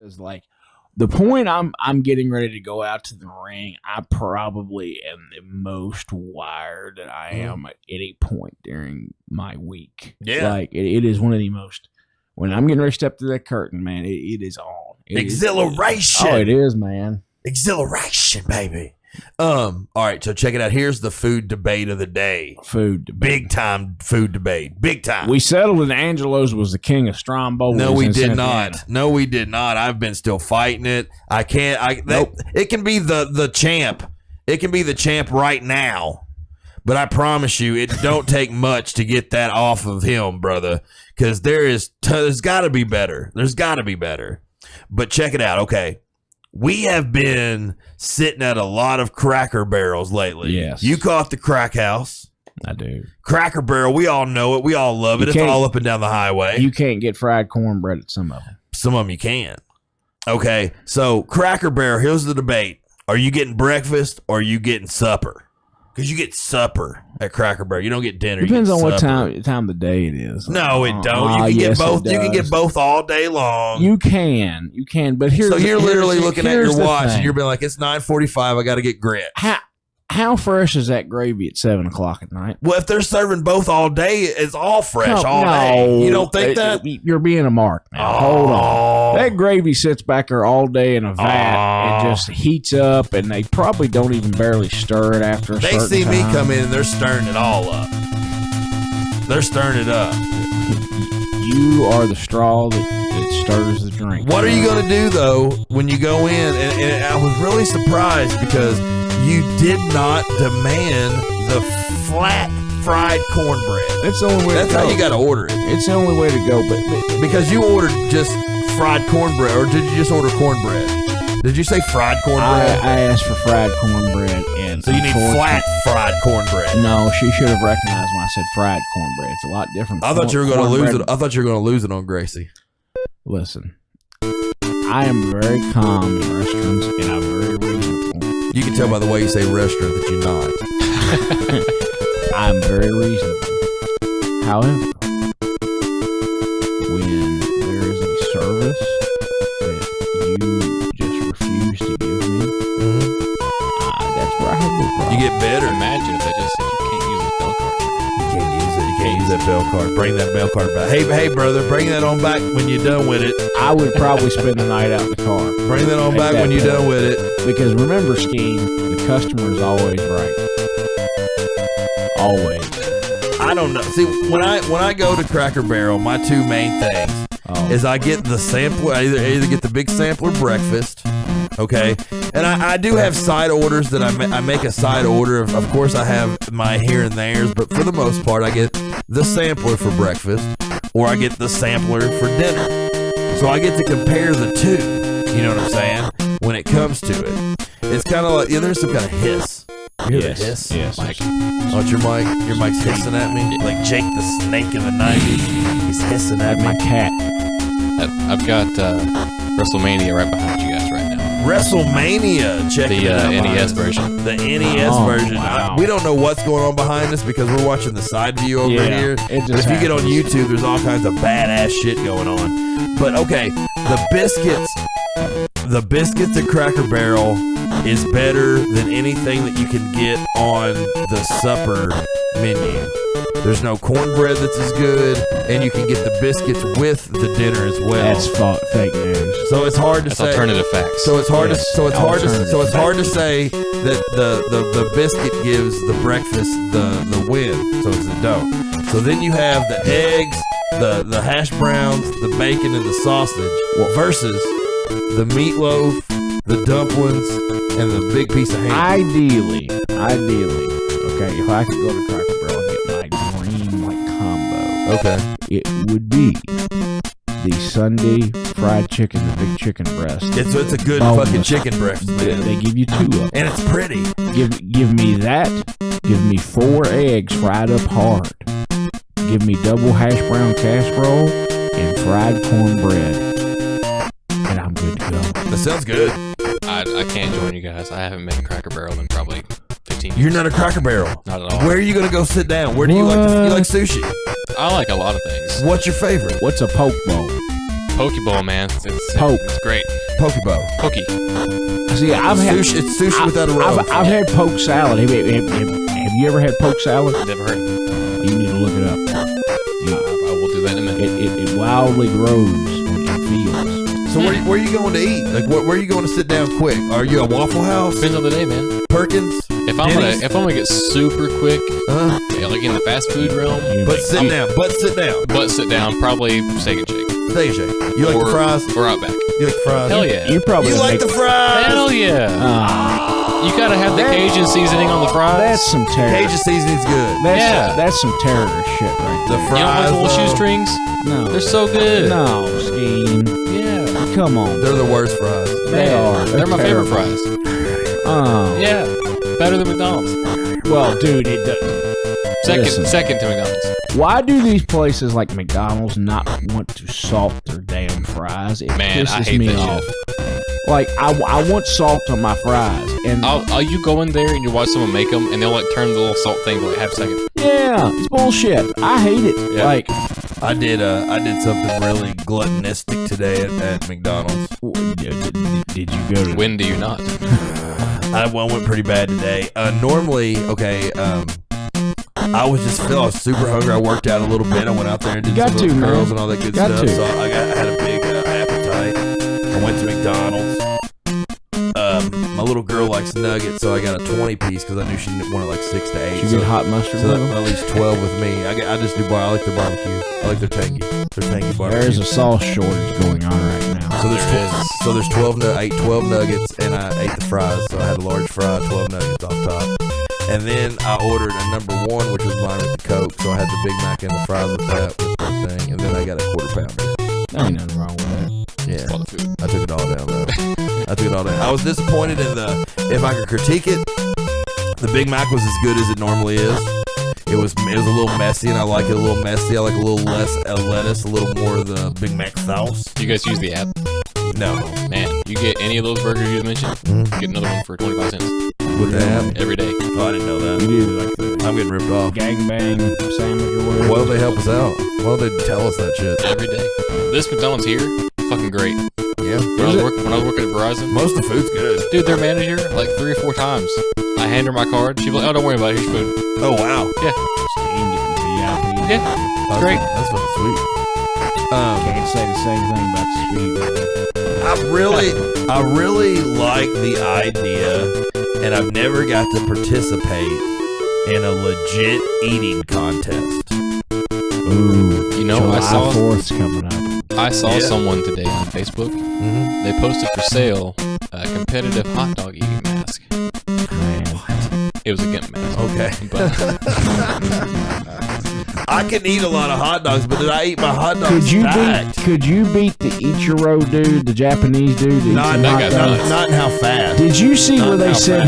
Is like the point I'm getting ready to go out to the ring. I probably am the most wired that I am at any point during my week. Yeah. Like it is one of the most, when I'm getting ready to step through that curtain, man, it is on. Exhilaration. Oh, it is, man. Exhilaration, baby. All right, so check it out. Here's the food debate of the day. Food debate. Big time food debate. Big time. We settled that Angelo's was the king of Stromboli. No, we did not. No, we did not. I've been still fighting it. I can't. Nope. It can be the champ. It can be the champ right now. but I promise you, it don't take much to get that off of him, brother. Because there's got to be better. There's got to be better. But check it out. Okay, we have been sitting at a lot of Cracker Barrels lately. Yes. You caught the Crack House. I do. Cracker Barrel, we all know it. We all love it. It's all up and down the highway. You can't get fried cornbread at some of them. Some of them you can. Okay, so Cracker Barrel, here's the debate. Are you getting breakfast or are you getting supper? Because you get supper at Cracker Barrel. You don't get dinner. Depends you get on what supper. time of the day it is. No, it don't. You can get both. You can get both all day long. You can. But here's so you're literally looking at your watch thing. and you're being like, it's 9:45. I got to get grits. How fresh is that gravy at 7:00 at night? Well, if they're serving both all day, it's all fresh all day. You don't think that? You're being a mark, man. Hold on. That gravy sits back there all day in a vat and just heats up, and they probably don't even barely stir it after a certain time. They see me come in and they're stirring it all up. They're stirring it up. You are the straw that stirs the drink. What are you going to do, though, when you go in? And I was really surprised because you did not demand the flat fried cornbread. That's the only way That's to go. how you got to order it. It's the only way to go. But because you ordered just fried cornbread, or did you just order cornbread? Did you say fried cornbread? I asked for fried cornbread, and so you need flat fried cornbread. No, she should have recognized when I said fried cornbread. It's a lot different. I thought you were going to lose it. I thought you were going to lose it on Gracie. Listen, I am very calm in restaurants, and I'm very reasonable. You can tell by the way you say restaurant that you're not. I'm very reasonable. However, when there is a service that you just refuse to give me, that's where I have no problem. You get bitter. Imagine if they just said you can't use this bell card. You can't use it. You can't use that bell card. Bring that bell card back. Hey, brother, bring that on back when you're done with it. I would probably spend the night out in the car. Bring that on back when you're done with it. Because remember, Skeen, the customer is always right. Always. I don't know. See, when I go to Cracker Barrel, my two main things is I get the sampler. I either get the big sampler breakfast, okay, and I do have side orders that I make a side order. Of course, I have my here and there's, but for the most part, I get the sampler for breakfast, or I get the sampler for dinner. So I get to compare the two. You know what I'm saying? When it comes to it, it's kind of like there's some kind of hiss. You hear the hiss? Yes. Mike. Oh, it's your mic? Your mic's hissing at me? Like Jake the Snake in the 90s. He's hissing at me. My cat. I've got WrestleMania right behind you guys right now. WrestleMania. Check the it out. NES version. The NES version. Wow. We don't know what's going on behind us because we're watching the side view over here. But if you get on YouTube, there's all kinds of badass shit going on. But okay, the biscuits at Cracker Barrel is better than anything that you can get on the supper menu. There's no cornbread that's as good, and you can get the biscuits with the dinner as well. That's fake news. So it's hard to say. Alternative facts. So it's hard to. So it's hard to. So it's hard to facts. say that the biscuit gives the breakfast the win. So it's the dough. So then you have the eggs, the hash browns, the bacon, and the sausage versus the meatloaf, the dumplings, and the big piece of ham. Ideally, okay, if I could go to Cracker Barrel and get my dream combo, Okay. it would be the Sunday fried chicken, the big chicken breast. It's a good Boneless. fucking chicken breakfast, man. They give you two of them. And it's pretty. Give me that. Give me 4 eggs fried up hard. Give me double hash brown casserole and fried cornbread, and I'm good to go. That sounds good. I can't join you guys. I haven't been to Cracker Barrel in probably 15 years. You're not a Cracker Barrel. Not at all. Where are you gonna go sit down? Where do you like? You like sushi? I like a lot of things. What's your favorite? What's a poke bowl? Poke bowl, man. Poke. It's great. Poke bowl. Pokey. See, I've had Sushi. It's sushi without a roll. I've had poke salad. Have you ever had poke salad? Never heard of it. You need to look it up. I will do that in a minute. It wildly grows in fields. So where are you going to eat? Like where are you going to sit down quick? Are you a Waffle House? Depends on the day, man. Perkins? If I'm gonna get super quick, yeah, like in the fast food realm, But sit down. but sit down, probably Steak and Shake. Steak and Shake. You like the fries? Or Outback. You like the fries? Hell yeah. You probably You like the fries? Hell yeah. You gotta have the Cajun seasoning on the fries. That's some terrorist. Cajun seasoning's good. That's some terrorist shit right The there. You don't like fries, the little though, shoestrings? No, They're so good. No, Skeen. Yeah. Come on. they're the worst fries. They are. They're my favorite terrible. fries. Oh. Yeah. Better than McDonald's. Well, dude, it does. Listen. Second to McDonald's. Why do these places like McDonald's not want to salt their damn fries? It Man, pisses I hate me that off. shit. Like, I want salt on my fries. And You go in there and you watch someone make them, and they'll like turn the little salt thing for like half a second. yeah, it's bullshit. I hate it. Yeah. Like, I did something really gluttonistic today at McDonald's. did you go to... When do you not? I went pretty bad today. Normally, okay, I was super hungry. I worked out a little bit. I went out there and did some of those curls and all that good stuff. So I had a big appetite. I went to McDonald's. My little girl likes nuggets, so I got a 20-piece because I knew she wanted like 6 to 8. Did you get hot mustard So with them? at least 12 with me. I just do I like their barbecue. I like their tangy barbecue. There's a sauce shortage going on right now. So there's 12. I ate 12 nuggets and I ate the fries. So I had a large fry, 12 nuggets off top, and then I ordered a number 1, which was mine with the Coke. So I had the Big Mac and the fries with that thing, and then I got a quarter pounder. There ain't nothing wrong with that. Yeah, All the food. I took it all down though. I was disappointed in if I could critique it, the Big Mac was as good as it normally is. It was a little messy, and I like it a little messy. I like a little less lettuce, a little more of the Big Mac sauce. Do you guys use the app? No. Man, you get any of those burgers you mentioned, get another one for 25 cents With the app? every day. Oh, I didn't know that. You do like the I'm getting ripped off. gangbang sandwich or whatever. Why don't they help us out? Why don't they tell us that shit? Every day. This McDonald's here, fucking great. Yeah. When I was working at Verizon, Most of the food's good. dude, their manager, like 3 or 4 times, I hand her my card. She's like, oh, don't worry about it. Here's food. Oh, wow. Yeah. Skeen getting the VIP. Yeah. That's great. That's fucking sweet. Can't say the same thing about the speed. I really like the idea, and I've never got to participate in a legit eating contest. Ooh, You know, July I saw 4th's coming up. I saw someone today on Facebook. Mm-hmm. They posted for sale a competitive hot dog eating mask. Man. It was a gimp mask. Okay. But I can eat a lot of hot dogs, but did I eat my hot dogs Could you beat the Ichiro dude, the Japanese dude? That Not, eats that hot guy's dogs? nuts. not in how fast. Did you see Not where they how said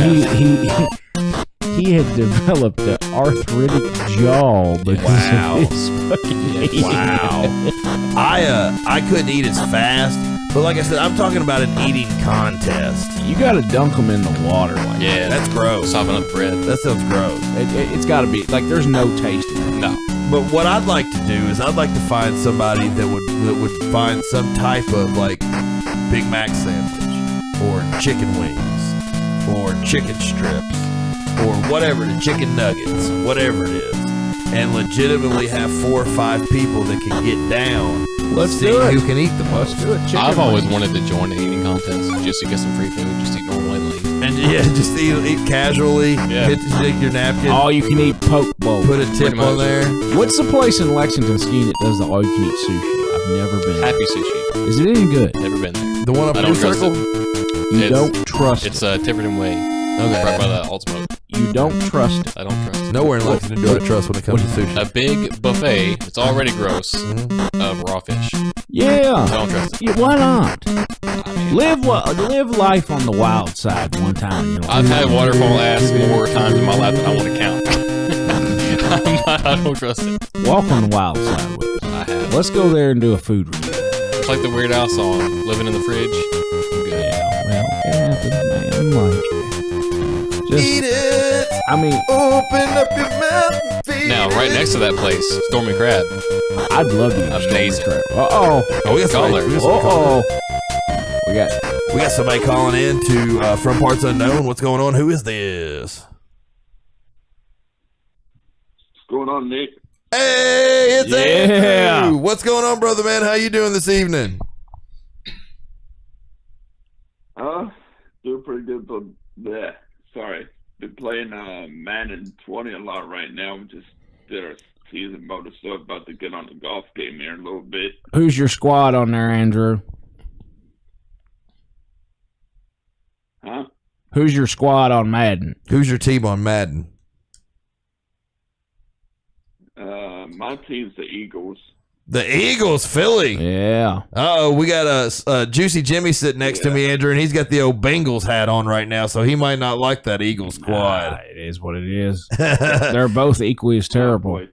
he had developed an arthritic jaw because Wow. of his fucking eating? Wow. I couldn't eat as fast, but like I said, I'm talking about an eating contest. You got to dunk them in the water like yeah, That's gross. sopping up bread. That sounds gross. It's got to be like there's no taste in it. No. But what I'd like to do is I'd like to find somebody that would find some type of like Big Mac sandwich or chicken wings or chicken strips or whatever, the chicken nuggets, whatever it is, and legitimately have 4 or 5 people that can get down. Let's see do it. who can eat the Let's most. do it. I've always wanted to join an eating contest just to get some free food, just eat normally and leave. And yeah, just eat casually. Yeah. Take your napkin. All you can eat poke bowl. Put a tip Pretty on much. there. What's the place in Lexington, Skeen, that does the all you can eat sushi? I've never been there. Happy Sushi. Is it any good? Never been there. The one up I in don't New trust Circle. it. You It's- don't trust It's it. Tiverton Way. Okay. Right by the Alt Smoke. You don't trust it. I don't trust it. Nowhere in Lexington do I trust when it comes to sushi. A big buffet. It's already gross of raw fish. Yeah. I don't trust it. Yeah, why not? I mean, Live life on the wild side one time in your life. I've had waterfall ass more times in my life than I want to count. I don't trust it. Walk on the wild side with us. I have. Let's go there and do a food review. It's like the Weird Al song, "Living in the Fridge." I'm good. Yeah, well, it happens, man. Like, Eat it. I mean, Open up your mouth and feed Now, right it. next to that place, Stormy Crab. I'd love to eat Amazing. Stormy Crab. Uh-oh. Oh, we got somebody, Caller. we got somebody calling Uh-oh. in. We got somebody calling in to From Parts Unknown. What's going on? Who is this? What's going on, Nick? Hey, it's Yeah. Andrew. What's going on, brother man? How you doing this evening? Doing pretty good, but bleh. Sorry. Been playing Madden 20 a lot right now. We just did our season mode and stuff. About to get on the golf game here in a little bit. Who's your squad on there, Andrew? Huh? Who's your squad on Madden? Who's your team on Madden? My team's the Eagles. The Eagles, Philly. Yeah. Uh-oh, we got a Juicy Jimmy sitting next to me, Andrew, and he's got the old Bengals hat on right now, so he might not like that Eagles squad. It is what it is. They're both equally as terrible.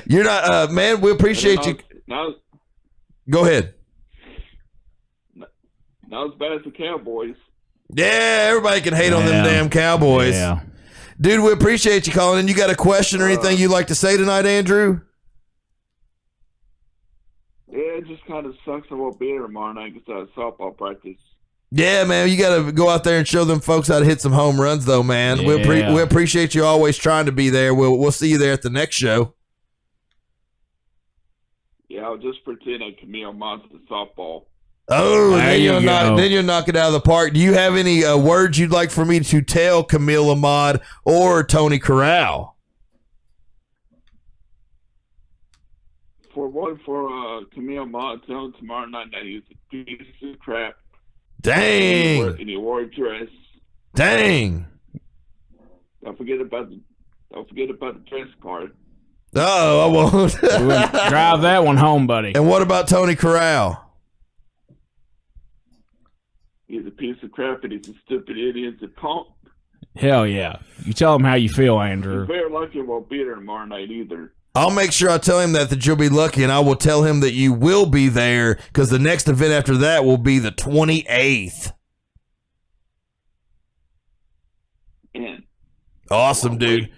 You're not, man, we appreciate you. Go ahead. Not as bad as the Cowboys. Yeah, everybody can hate on them damn Cowboys. Yeah. Dude, we appreciate you calling in. You got a question or anything you'd like to say tonight, Andrew? Yeah, it just kind of sucks I won't be here tomorrow night because I have softball practice. Yeah, man, you got to go out there and show them folks how to hit some home runs, though, man. Yeah. We appreciate you always trying to be there. We'll see you there at the next show. Yeah, I'll just pretend I Camille Monster softball. Oh, There you go. then you'll knock it out of the park. Do you have any words you'd like for me to tell Camille Ahmad or Tony Corral? For Camille Ahmad, tell him tomorrow night that he's a piece of crap. Dang. And he wore a dress. Dang. Don't forget about the dress card. Oh, I won't. Drive that one home, buddy. And what about Tony Corral? He's a piece of crap and he's a stupid idiot. He's a punk. Hell yeah. You tell them how you feel, Andrew. He's very lucky he won't be there tomorrow night either. I'll make sure I tell him that you'll be lucky, and I will tell him that you will be there because the next event after that will be the 28th. And Awesome, dude.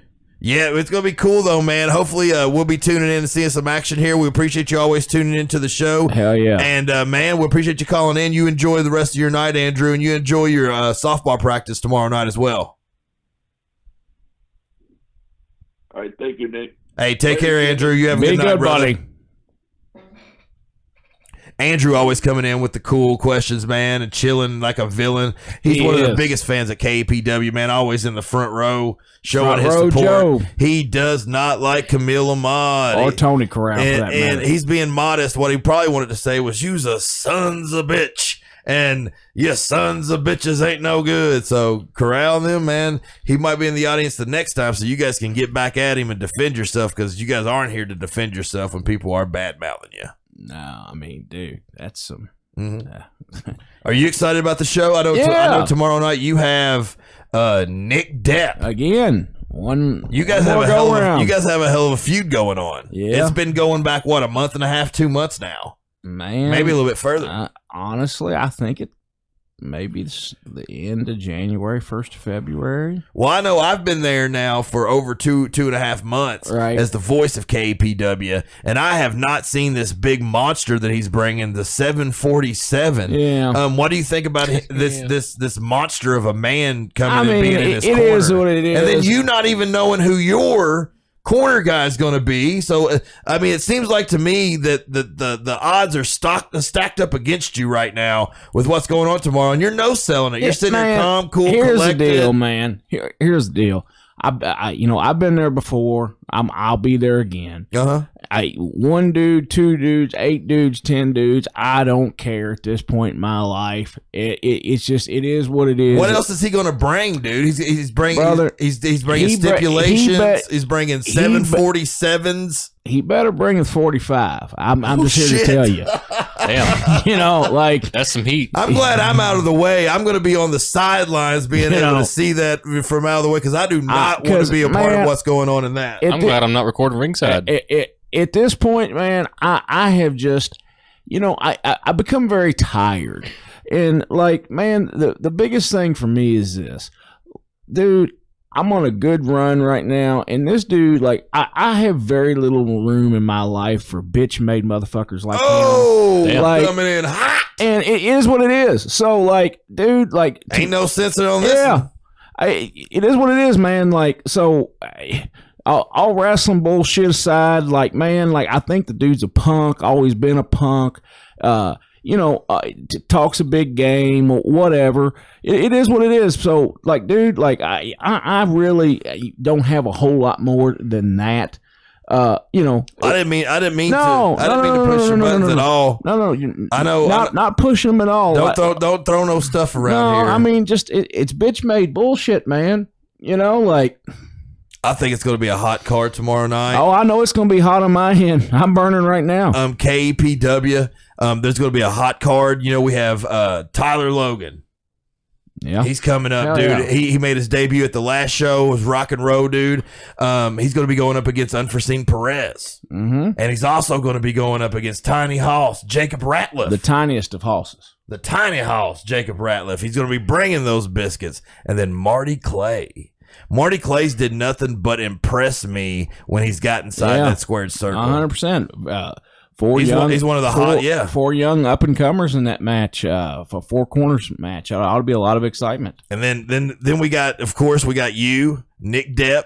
Yeah, it's going to be cool, though, man. Hopefully, we'll be tuning in and seeing some action here. We appreciate you always tuning into the show. Hell yeah. And, man, we appreciate you calling in. You enjoy the rest of your night, Andrew, and you enjoy your softball practice tomorrow night as well. all right, thank you, Nick. Hey, take care, Andrew. You have a Be good night, good, brother. buddy. Andrew always coming in with the cool questions, man, and chilling like a villain. He's He one of the is. biggest fans of KPW, man. Always in the front row, showing Front his row support. Joe. He does not like Camille Ahmad. Or Tony Corral, for that and matter. he's being modest. What he probably wanted to say was, "You's a sons of bitch." And you sons of bitches ain't no good. So corral them, man. He might be in the audience the next time, so you guys can get back at him and defend yourself, because you guys aren't here to defend yourself when people are bad mouthing you. No, I mean, dude, that's some. Are you excited about the show? I know. Yeah. I know tomorrow night you have Nick Depp. Again, one. You guys one have more a hell go of around. you guys have a hell of a feud going on. Yeah. It's been going back what, a month and a half, 2 months now. Man, Maybe a little bit further. Honestly, I think it maybe the end of January, 1st of February. Well, I know I've been there now for over two and a half months Right. as the voice of KPW, and I have not seen this big monster that he's bringing, the 747. Yeah. What do you think about this monster of a man coming I and mean, being in his it corner? is what it And then is. you not even knowing who your corner guy is going to be. So, I mean, it seems like to me that the odds are stacked up against you right now with what's going on tomorrow, and you're no selling it. You're sitting there Man, calm, cool, Here's collected. the deal, man. Here's the deal. I've been there before. I'll be there again. Uh-huh. 1 dude, 2 dudes, 8 dudes, 10 dudes. I don't care at this point in my life. It's just, it is what it is. What else is he going to bring, dude? He's bringing Brother, he's bringing he stipulations. He's bringing 747s. He better bring his 45. I'm just here shit. to tell you. Damn, like that's some heat. I'm glad I'm out of the way. I'm going to be on the sidelines, being able to see that from out of the way, because I do not want to be a part of what's going on in that. I'm glad I'm not recording ringside. At this point, man, I have just, I become very tired. And like, man, the biggest thing for me is this. Dude, I'm on a good run right now, and this dude, like, I have very little room in my life for bitch-made motherfuckers like him. Like, coming in hot. And it is what it is. So, like, dude, like... Ain't no censor on this. Yeah. It is what it is, man. Like, so... All wrestling bullshit aside, like, man, like, I think the dude's a punk, always been a punk, talks a big game, whatever. It is what it is. So, like, dude, like, I really don't have a whole lot more than that. you know, I didn't mean to push your no, buttons at all. No, I know. Not pushing them at all. Don't throw no stuff around here. I mean, just it's bitch made bullshit, man. You know, like. I think it's going to be a hot card tomorrow night. Oh, I know it's going to be hot on my end. I'm burning right now. KEPW. There's going to be a hot card. You know, we have Tyler Logan. Yeah, he's coming up, dude. Yeah. He made his debut at the last show. It was rock and roll, dude. He's going to be going up against Unforeseen Perez, and he's also going to be going up against Tiny Hoss, Jacob Ratliff, the tiniest of hosses. The tiny hoss, Jacob Ratliff. He's going to be bringing those biscuits, and then Marty Clay. Marty Clay's did nothing but impress me when he's got inside that squared circle. 100%. He's one of the four young up and comers in that match, for four corners match. Ought to be a lot of excitement. And then we got, of course, you, Nick Depp.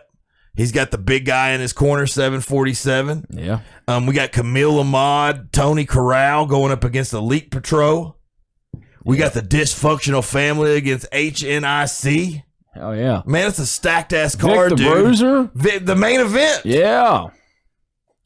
He's got the big guy in his corner, 747. Yeah. We got Camille Ahmad, Tony Corral going up against Elite Patrol. We got the Dysfunctional Family against HNIC. Oh yeah, man, it's a stacked ass card, Vic the dude. Bruiser, the main event. Yeah,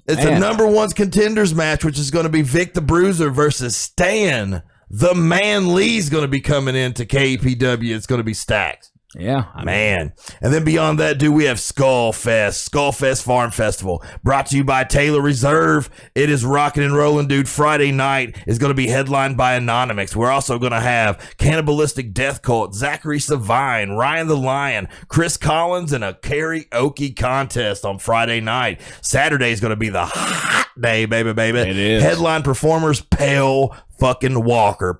it's a number one contenders match, which is going to be Vic the Bruiser versus Stan. The Man Lee's going to be coming into KEPW. It's going to be stacked. Yeah, man. And then beyond that, dude, we have SkullFest Farm Festival, brought to you by Taylor Reserve. It is rocking and rolling, dude. Friday night is going to be headlined by Anonymous. We're also going to have Cannibalistic Death Cult, Zachary Savine, Ryan the Lion, Chris Collins, and a karaoke contest on Friday night. Saturday is going to be the hot day, baby. It is. Headline performers, Pale Walker.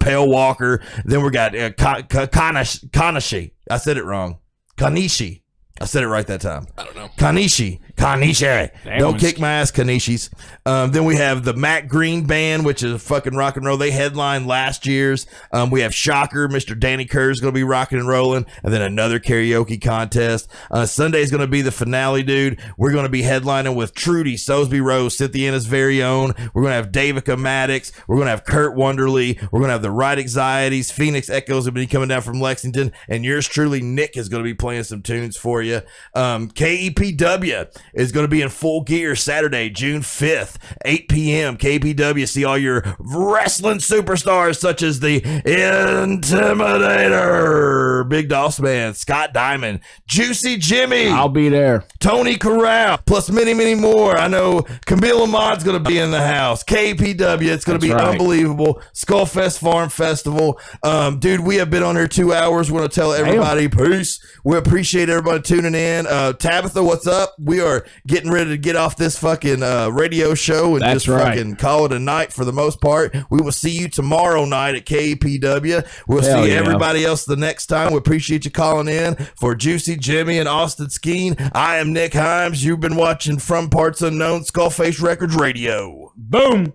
Then we got Kanishi. I said it wrong. Kanishi. I said it right that time. I don't know. Kanishi. Don't kick my ass, Kanishis. Then we have the Matt Green Band, which is fucking rock and roll. They headlined last year's. We have Shocker. Mr. Danny Kerr is going to be rocking and rolling. And then another karaoke contest. Sunday is going to be the finale, dude. We're going to be headlining with Trudy, Sosby Rose, Cynthiana's very own. We're going to have Davica Maddox. We're going to have Kurt Wonderly. We're going to have the Right Anxieties. Phoenix Echoes will be coming down from Lexington. And yours truly, Nick, is going to be playing some tunes for you. KEPW is going to be in full gear Saturday, June 5th, 8 p.m. KPW. See all your wrestling superstars such as the Intimidator, Big Doss Man, Scott Diamond, Juicy Jimmy. I'll be there. Tony Corral, plus many, many more. I know Camille Ahmad's going to be in the house. KPW, it's going to be unbelievable. SkullFest Farm Festival. Dude, we have been on here 2 hours. We're going to tell everybody peace. We appreciate everybody tuning in. Tabitha, what's up? We are getting ready to get off this fucking radio show and fucking call it a night for the most part. We will see you tomorrow night at KPW. We'll see everybody else the next time. We appreciate you calling in. For Juicy Jimmy and Austin Skeen, I am Nick Himes. You've been watching From Parts Unknown, SkullFace Records Radio. Boom.